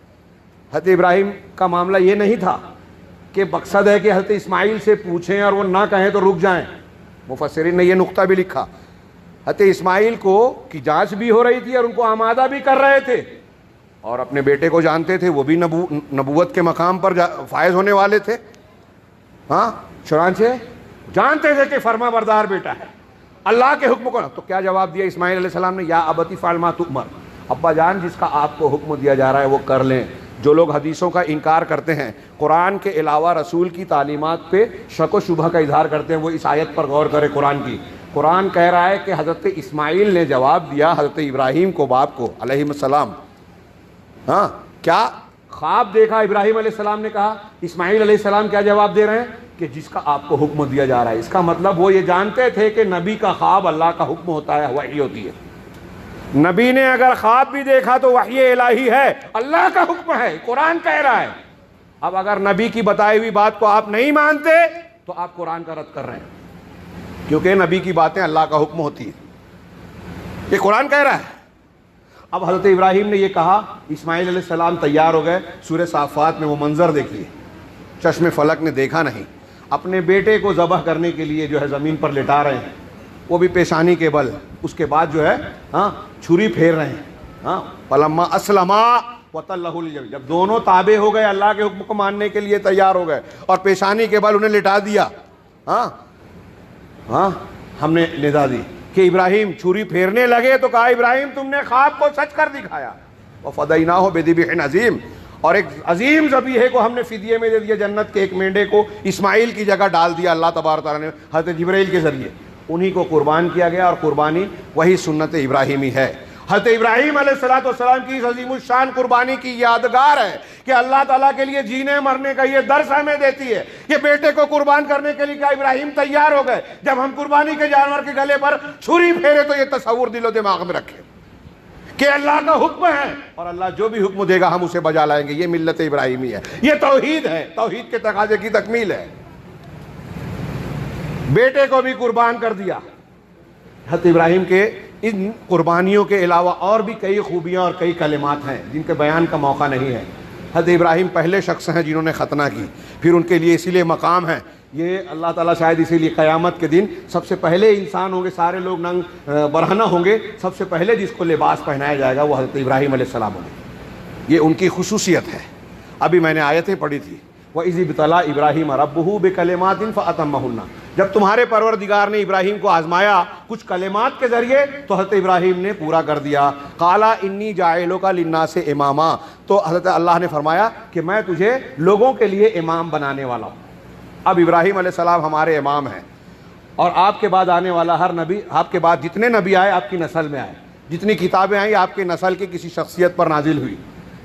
حضرت ابراہیم کا معاملہ یہ نہیں تھا کہ مقصد ہے کہ حضرت اسماعیل سے پوچھیں اور وہ نہ کہیں تو رک جائیں، مفسرین نے یہ نقطہ بھی لکھا، حضرت اسماعیل کو کی جانچ بھی ہو رہی تھی اور ان کو آمادہ بھی کر رہے تھے، اور اپنے بیٹے کو جانتے تھے، وہ بھی نبوت کے مقام پر فائز ہونے والے تھے، چنانچہ جانتے تھے کہ فرما بردار بیٹا ہے، اللہ کے حکم کو۔ تو کیا جواب دیا اسماعیل علیہ السلام نے، یا ابتی فعل ما تؤمر، ابا جان جس کا آپ کو حکم دیا جا رہا ہے وہ کر لیں۔ جو لوگ حدیثوں کا انکار کرتے ہیں، قرآن کے علاوہ رسول کی تعلیمات پہ شک و شبہ کا اظہار کرتے ہیں، وہ اس آیت پر غور کرے قرآن کی۔ قرآن کہہ رہا ہے کہ حضرت اسماعیل نے جواب دیا حضرت ابراہیم کو، باپ کو علیہ السلام، کیا خواب دیکھا ابراہیم علیہ السلام نے کہا، اسماعیل علیہ السلام کیا جواب دے رہے ہیں کہ جس کا آپ کو حکم دیا جا رہا ہے۔ اس کا مطلب وہ یہ جانتے تھے کہ نبی کا خواب اللہ کا حکم ہوتا ہے، وحی ہوتی ہے۔ نبی نے اگر خواب بھی دیکھا تو وحی الہی ہے، اللہ کا حکم ہے، قرآن کہہ رہا ہے۔ اب اگر نبی کی بتائی ہوئی بات کو آپ نہیں مانتے تو آپ قرآن کا رد کر رہے ہیں، کیونکہ نبی کی باتیں اللہ کا حکم ہوتی ہے، یہ قرآن کہہ رہا ہے۔ اب حضرت ابراہیم نے یہ کہا، اسماعیل علیہ السلام تیار ہو گئے۔ سورہ صافات میں وہ منظر دیکھیے، چشم فلک نے دیکھا نہیں، اپنے بیٹے کو ذبح کرنے کے لیے جو ہے زمین پر لٹا رہے ہیں، وہ بھی پیشانی کے بل، اس کے بعد جو ہے چھری پھیر رہے ہیں۔ فلما اسلما وتلہ للجبین، جب دونوں تابع ہو گئے، اللہ کے حکم کو ماننے کے لیے تیار ہو گئے اور پیشانی کے بل انہیں لٹا دیا، ہم نے ندا دی کہ ابراہیم چھری پھیرنے لگے تو کہا ابراہیم تم نے خواب کو سچ کر دکھایا، وفدیناہ بذبح عظیم، اور ایک عظیم ذبیحے کو ہم نے فدیے میں دے دیا، جنت کے ایک مینڈے کو اسماعیل کی جگہ ڈال دیا اللہ تبارک تعالیٰ نے حضرت جبرائیل کے ذریعے، انہی کو قربان کیا گیا، اور قربانی وہی سنت ابراہیمی ہے۔ حضرت ابراہیم علیہ السلام کی اس عظیم الشان قربانی کی یادگار ہے کہ اللہ تعالیٰ کے لیے جینے مرنے کا یہ درس ہمیں دیتی ہے کہ بیٹے کو قربان کرنے کے لیے کیا ابراہیم تیار ہو گئے۔ جب ہم قربانی کے جانور کے گلے پر چھری پھیرے تو یہ تصور دل و دماغ میں رکھیں کہ اللہ کا حکم ہے اور اللہ جو بھی حکم دے گا ہم اسے بجا لائیں گے، یہ ملت ابراہیمی ہے، یہ توحید ہے، توحید کے تقاضے کی تکمیل ہے۔ بیٹے کو بھی قربان کر دیا۔ حضرت ابراہیم کے ان قربانیوں کے علاوہ اور بھی کئی خوبیاں اور کئی کلمات ہیں جن کے بیان کا موقع نہیں ہے۔ حضرت ابراہیم پہلے شخص ہیں جنہوں نے ختنہ کی، پھر ان کے لیے اسی لیے مقام ہے، یہ اللہ تعالیٰ شاید اسی لیے قیامت کے دن سب سے پہلے انسان ہوں گے، سارے لوگ ننگ برہنہ ہوں گے، سب سے پہلے جس کو لباس پہنایا جائے گا وہ حضرت ابراہیم علیہ السلام ہوں گے، یہ ان کی خصوصیت ہے۔ ابھی میں نے آیتیں پڑھی تھی، وَإِذِ ابْتَلَىٰ إِبْرَاهِيمَ رَبُّهُ بِكَلِمَاتٍ فَأَتَمَّهُنَّ، جب تمہارے پروردگار نے ابراہیم کو آزمایا کچھ کلمات کے ذریعے تو حضرت ابراہیم نے پورا کر دیا۔ قَالَ إِنِّي جَاعِلُكَ لِلنَّاسِ إِمَامًا، تو حضرت اللہ نے فرمایا کہ میں تجھے لوگوں کے لیے امام بنانے والا ہوں۔ اب ابراہیم علیہ السلام ہمارے امام ہیں، اور آپ کے بعد آنے والا ہر نبی، آپ کے بعد جتنے نبی آئے آپ کی نسل میں آئے، جتنی کتابیں آئیں آپ کی نسل کی کسی شخصیت پر نازل ہوئی،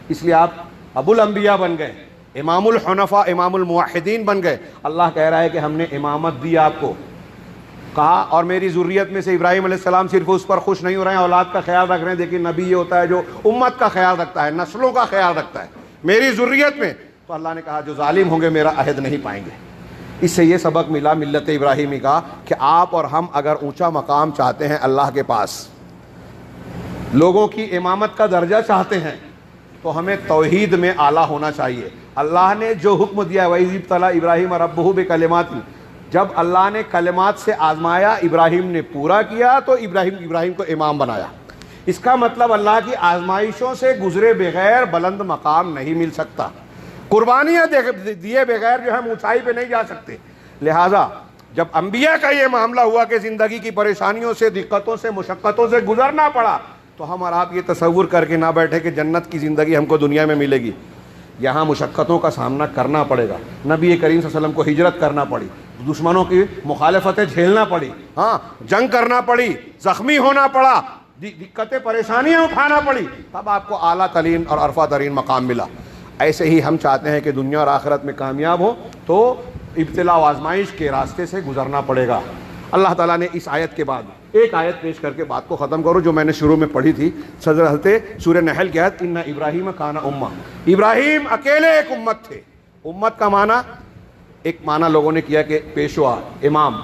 اس لیے آپ ابو الانبیاء بن گئے، امام الحنفاء، امام الموحدین بن گئے۔ اللہ کہہ رہا ہے کہ ہم نے امامت دی آپ کو، کہا اور میری ذریت میں سے ابراہیم علیہ السلام صرف اس پر خوش نہیں ہو رہے ہیں، اولاد کا خیال رکھ رہے ہیں۔ دیکھیں نبی یہ ہوتا ہے جو امت کا خیال رکھتا ہے، نسلوں کا خیال رکھتا ہے، میری ذریت میں، تو اللہ نے کہا جو ظالم ہوں گے میرا عہد نہیں پائیں گے۔ اس سے یہ سبق ملا ملت ابراہیمی کا کہ آپ اور ہم اگر اونچا مقام چاہتے ہیں اللہ کے پاس، لوگوں کی امامت کا درجہ چاہتے ہیں، تو ہمیں توحید میں اعلیٰ ہونا چاہیے۔ اللہ نے جو حکم دیا وَإِذِ ابْتَلَىٰ إِبْرَاهِيمَ رَبُّهُ بِكَلِمَاتٍ، جب اللہ نے کلمات سے آزمایا، ابراہیم نے پورا کیا تو ابراہیم کو امام بنایا۔ اس کا مطلب اللہ کی آزمائشوں سے گزرے بغیر بلند مقام نہیں مل سکتا، قربانیاں دیے بغیر جو ہم اونچائی پہ نہیں جا سکتے۔ لہٰذا جب انبیاء کا یہ معاملہ ہوا کہ زندگی کی پریشانیوں سے، دقتوں سے، مشقتوں سے گزرنا پڑا، تو ہم اور آپ یہ تصور کر کے نہ بیٹھے کہ جنت کی زندگی ہم کو دنیا میں ملے گی۔ یہاں مشقتوں کا سامنا کرنا پڑے گا۔ نبی کریم صلی اللہ علیہ وسلم کو ہجرت کرنا پڑی، دشمنوں کی مخالفتیں جھیلنا پڑی، جنگ کرنا پڑی، زخمی ہونا پڑا، دقتیں پریشانیاں اٹھانا پڑی، تب آپ کو اعلیٰ ترین اور عرفہ ترین مقام ملا۔ ایسے ہی ہم چاہتے ہیں کہ دنیا اور آخرت میں کامیاب ہو تو ابتلا و آزمائش کے راستے سے گزرنا پڑے گا۔ اللہ تعالیٰ نے اس آیت کے بعد ایک آیت پیش کر کے بات کو ختم کروں جو میں نے شروع میں پڑھی تھی، حضرت سورہ نحل کی آیت، ان ابراہیم کان امہ، ابراہیم اکیلے ایک امت تھے۔ امت کا معنی، ایک معنی لوگوں نے کیا کہ پیشوا، امام،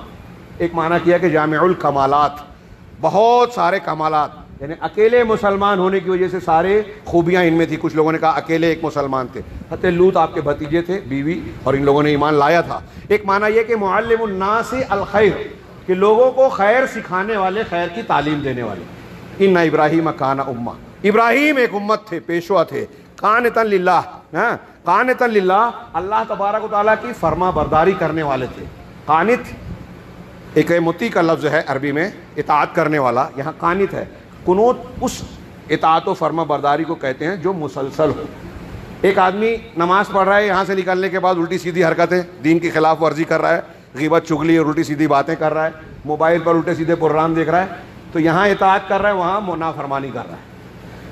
ایک معنی کیا کہ جامع الکمالات، بہت سارے کمالات، یعنی اکیلے مسلمان ہونے کی وجہ سے سارے خوبیاں ان میں تھی۔ کچھ لوگوں نے کہا اکیلے ایک مسلمان تھے، حضرت لوط آپ کے بھتیجے تھے، بیوی، اور ان لوگوں نے ایمان لایا تھا۔ ایک معنی یہ کہ معلم الناس الخیر، کہ لوگوں کو خیر سکھانے والے، خیر کی تعلیم دینے والے۔ ان ابراہیم کان امہ، ابراہیم ایک امت تھے، پیشوا تھے، قانتاً للہ، قانتاً للہ، اللہ تبارک و تعالیٰ کی فرما برداری کرنے والے تھے۔ قانت ایک مطیع کا لفظ ہے عربی میں، اطاعت کرنے والا، یہاں قانت ہے۔ قنوت اس اطاعت و فرما برداری کو کہتے ہیں جو مسلسل ہو۔ ایک آدمی نماز پڑھ رہا ہے، یہاں سے نکلنے کے بعد الٹی سیدھی حرکتیں، دین کی خلاف ورزی کر رہا ہے، غیبت چغلی اور الٹی سیدھی باتیں کر رہا ہے، موبائل پر الٹے سیدھے پروگرام دیکھ رہا ہے، تو یہاں اطاعت کر رہا ہے، وہاں نافرمانی کر رہا ہے۔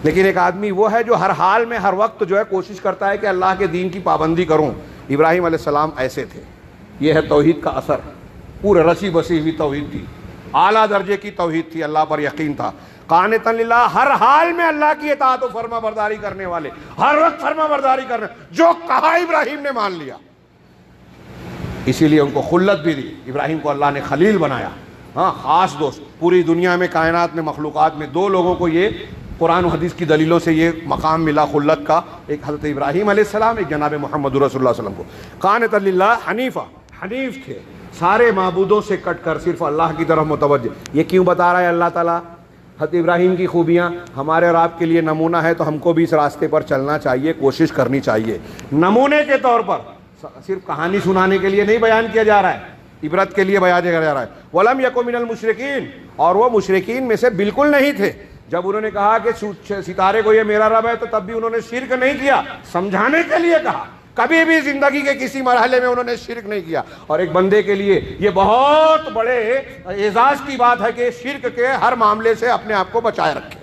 لیکن ایک آدمی وہ ہے جو ہر حال میں، ہر وقت جو ہے کوشش کرتا ہے کہ اللہ کے دین کی پابندی کروں۔ ابراہیم علیہ السلام ایسے تھے۔ یہ ہے توحید کا اثر، پورے رسی بسی ہوئی توحید تھی، اعلیٰ درجے کی توحید تھی، اللہ پر یقین تھا۔ قانتاً للہ، ہر حال میں اللہ کی اطاعت و فرما برداری کرنے والے، ہر وقت فرما برداری کرنے، جو کہا ابراہیم نے مان لیا۔ اسی لیے ان کو خلت بھی دی، ابراہیم کو اللہ نے خلیل بنایا، خاص دوست۔ پوری دنیا میں، کائنات میں، مخلوقات میں دو لوگوں کو یہ قرآن و حدیث کی دلیلوں سے یہ مقام ملا خلت کا، ایک حضرت ابراہیم علیہ السلام، ایک جناب محمد رسول اللہ صلی اللہ علیہ وسلم کو۔ قانتاً للہ حنیفہ، حنیف تھے، سارے معبودوں سے کٹ کر صرف اللہ کی طرف متوجہ۔ یہ کیوں بتا رہا ہے اللہ تعالیٰ؟ حضرت ابراہیم کی خوبیاں ہمارے اور آپ کے لیے نمونہ ہے، تو ہم کو بھی اس راستے پر چلنا چاہیے، کوشش کرنی چاہیے۔ نمونے کے طور پر، صرف کہانی سنانے کے لیے نہیں بیان کیا جا رہا ہے، عبرت کے لیے بیان کیا جا رہا ہے۔ وَلَمْ يَكُن مِّنَ الْمُشْرِكِينَ، اور وہ مشرکین میں سے بالکل نہیں تھے۔ جب انہوں نے کہا کہ ستارے کو یہ میرا رب ہے، تو تب بھی انہوں نے شرک نہیں کیا، سمجھانے کے لیے کہا۔ کبھی بھی زندگی کے کسی مرحلے میں انہوں نے شرک نہیں کیا۔ اور ایک بندے کے لیے یہ بہت بڑے اعزاز کی بات ہے کہ شرک کے ہر معاملے سے اپنے آپ کو بچائے رکھے،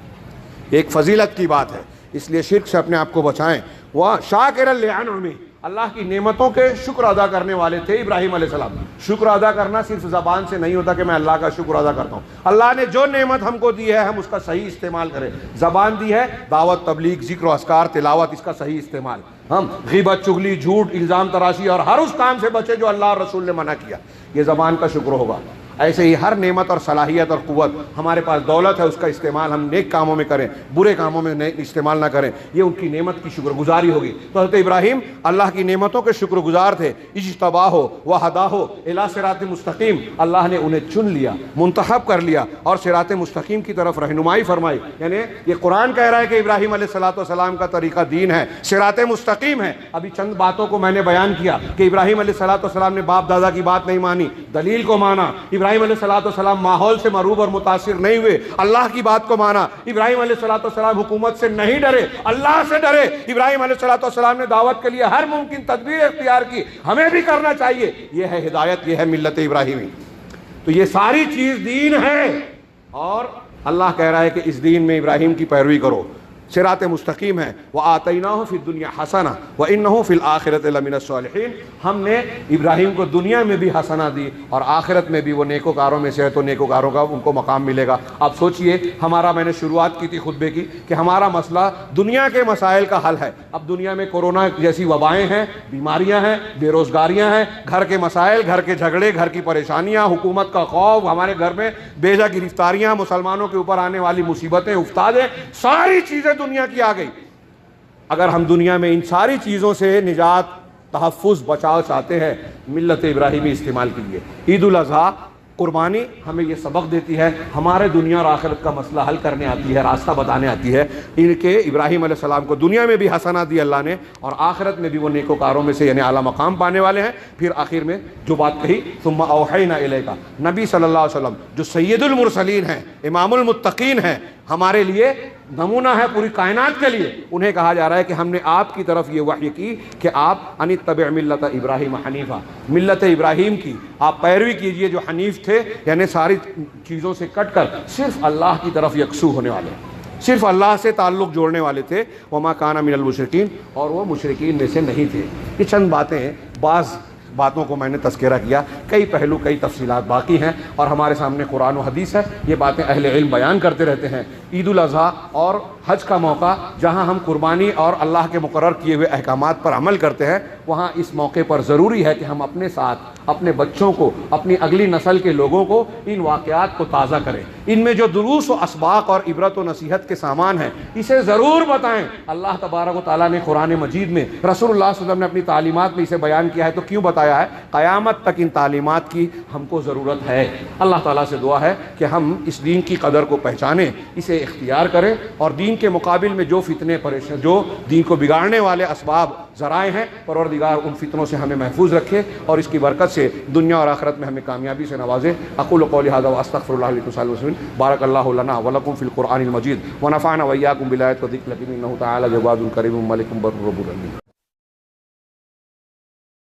ایک فضیلت کی بات ہے، اس لیے شرک سے اپنے آپ کو بچائیں۔ وہ شاکرا لانعمہ، اللہ کی نعمتوں کے شکر ادا کرنے والے تھے ابراہیم علیہ السلام۔ شکر ادا کرنا صرف زبان سے نہیں ہوتا کہ میں اللہ کا شکر ادا کرتا ہوں، اللہ نے جو نعمت ہم کو دی ہے ہم اس کا صحیح استعمال کریں۔ زبان دی ہے، دعوت، تبلیغ، ذکر و اذکار، تلاوت، اس کا صحیح استعمال۔ ہم غیبت، چغلی، جھوٹ، الزام تراشی اور ہر اس کام سے بچے جو اللہ اور رسول نے منع کیا، یہ زبان کا شکر ہوگا۔ ایسے ہی ہر نعمت اور صلاحیت اور قوت، ہمارے پاس دولت ہے، اس کا استعمال ہم نیک کاموں میں کریں، برے کاموں میں استعمال نہ کریں، یہ ان کی نعمت کی شکر گزاری ہوگی۔ تو حضرت ابراہیم اللہ کی نعمتوں کے شکر گزار تھے۔ اجتباہ و ہداہ الی صراط مستقیم، اللہ نے انہیں چن لیا، منتخب کر لیا اور صراط مستقیم کی طرف رہنمائی فرمائی۔ یعنی یہ قرآن کہہ رہا ہے کہ ابراہیم علیہ السلام کا طریقہ دین ہے، صراط مستقیم ہے۔ ابھی چند باتوں کو میں نے بیان کیا کہ ابراہیم علیہ السلام نے باپ دادا کی بات نہیں مانی، دلیل کو مانا۔ ابراہیم علیہ السلام ماحول سے مروب اور متاثر نہیں ہوئے، اللہ کی بات کو مانا۔ ابراہیم علیہ السلام حکومت سے نہیں ڈرے، اللہ سے ڈرے۔ ابراہیم علیہ السلام نے دعوت کے لیے ہر ممکن تدبیر اختیار کی، ہمیں بھی کرنا چاہیے۔ یہ ہے ہدایت، یہ ہے ملت ابراہیمی۔ تو یہ ساری چیز دین ہے، اور اللہ کہہ رہا ہے کہ اس دین میں ابراہیم کی پیروی کرو، صراط مستقیم ہے۔ وَآتَيْنَاهُ فِي الدُّنْيَا حَسَنَةً وَإِنَّهُ فِي الْآخِرَةِ لَمِنَ الصَّالِحِينَ، ہم نے ابراہیم کو دنیا میں بھی حسنہ دی اور آخرت میں بھی وہ نیکوکاروں میں سے ہے، تو نیکوکاروں کا ان کو مقام ملے گا۔ اب سوچئے، ہمارا، میں نے شروعات کی تھی خطبے کی کہ ہمارا مسئلہ دنیا کے مسائل کا حل ہے۔ اب دنیا میں کورونا جیسی وبائیں ہیں، بیماریاں ہیں، بے روزگاریاں ہیں، گھر کے مسائل، گھر کے جھگڑے، گھر کی پریشانیاں، حکومت کا خوف، ہمارے گھر میں بے جا گرفتاریاں، مسلمانوں کے اوپر آنے والی مصیبتیں، افتادیں، ساری چیزیں دنیا کی آ گئی۔ اگر ہم دنیا میں ان ساری چیزوں سے نجات، تحفظ، بچاؤ چاہتے ہیں، ملت ابراہیمی استعمال کیجیے۔ عید الاضحیٰ، قربانی ہمیں یہ سبق دیتی ہے، ہمارے دنیا اور آخرت کا مسئلہ حل کرنے آتی ہے، راستہ بتانے آتی ہے۔ ان کے ابراہیم علیہ السلام کو دنیا میں بھی حسنات دی اللہ نے، اور آخرت میں بھی وہ نیکوکاروں میں سے یعنی اعلیٰ مقام پانے والے ہیں۔ پھر آخر میں جو بات کہی، ثم اوحینا الیک، نبی صلی اللہ علیہ وسلم جو سید المرسلین ہیں، امام المتقین ہیں، ہمارے لیے نمونہ ہے پوری کائنات کے لیے، انہیں کہا جا رہا ہے کہ ہم نے آپ کی طرف یہ وحی کی کہ آپ ان اتبع ملت ابراہیم حنیفہ، ملت ابراہیم کی آپ پیروی کیجئے جو حنیف تھے، یعنی ساری چیزوں سے کٹ کر صرف اللہ کی طرف یکسو ہونے والے، صرف اللہ سے تعلق جوڑنے والے تھے۔ وما کان من المشرکین، اور وہ مشرکین میں سے نہیں تھے۔ یہ چند باتیں ہیں، بعض باتوں کو میں نے تذکرہ کیا، کئی پہلو، کئی تفصیلات باقی ہیں، اور ہمارے سامنے قرآن و حدیث ہے، یہ باتیں اہل علم بیان کرتے رہتے ہیں۔ عید الاضحیٰ اور حج کا موقع جہاں ہم قربانی اور اللہ کے مقرر کیے ہوئے احکامات پر عمل کرتے ہیں، وہاں اس موقع پر ضروری ہے کہ ہم اپنے ساتھ اپنے بچوں کو، اپنی اگلی نسل کے لوگوں کو ان واقعات کو تازہ کریں۔ ان میں جو دروس و اسباق اور عبرت و نصیحت کے سامان ہیں، اسے ضرور بتائیں۔ اللہ تبارک و تعالیٰ نے قرآن مجید میں، رسول اللہ صلی اللہ علیہ وسلم نے اپنی تعلیمات میں اسے بیان کیا ہے، تو کیوں بتایا ہے؟ قیامت تک ان تعلیمات کی ہم کو ضرورت ہے۔ اللہ تعالیٰ سے دعا ہے کہ ہم اس دین کی قدر کو پہچانیں، اسے اختیار کریں، اور دین کے مقابل میں جو فتنے پریشان، جو دین کو بگاڑنے والے اسباب، ذرائع ہیں، پروردگار ان فتنوں سے ہمیں محفوظ رکھے، اور اس کی برکت سے دنیا اور آخرت میں ہمیں کامیابی سے نوازے۔ اقول قولی ھذا واستغفر اللہ لی ولکم وللمسلمین۔ بارک اللہ لنا ولکم فی القرآن المجید ونفعنا وإیاکم بالآیات والذکر الحکیم، انہ تعالی جواد کریم ملک بر رب العالمین۔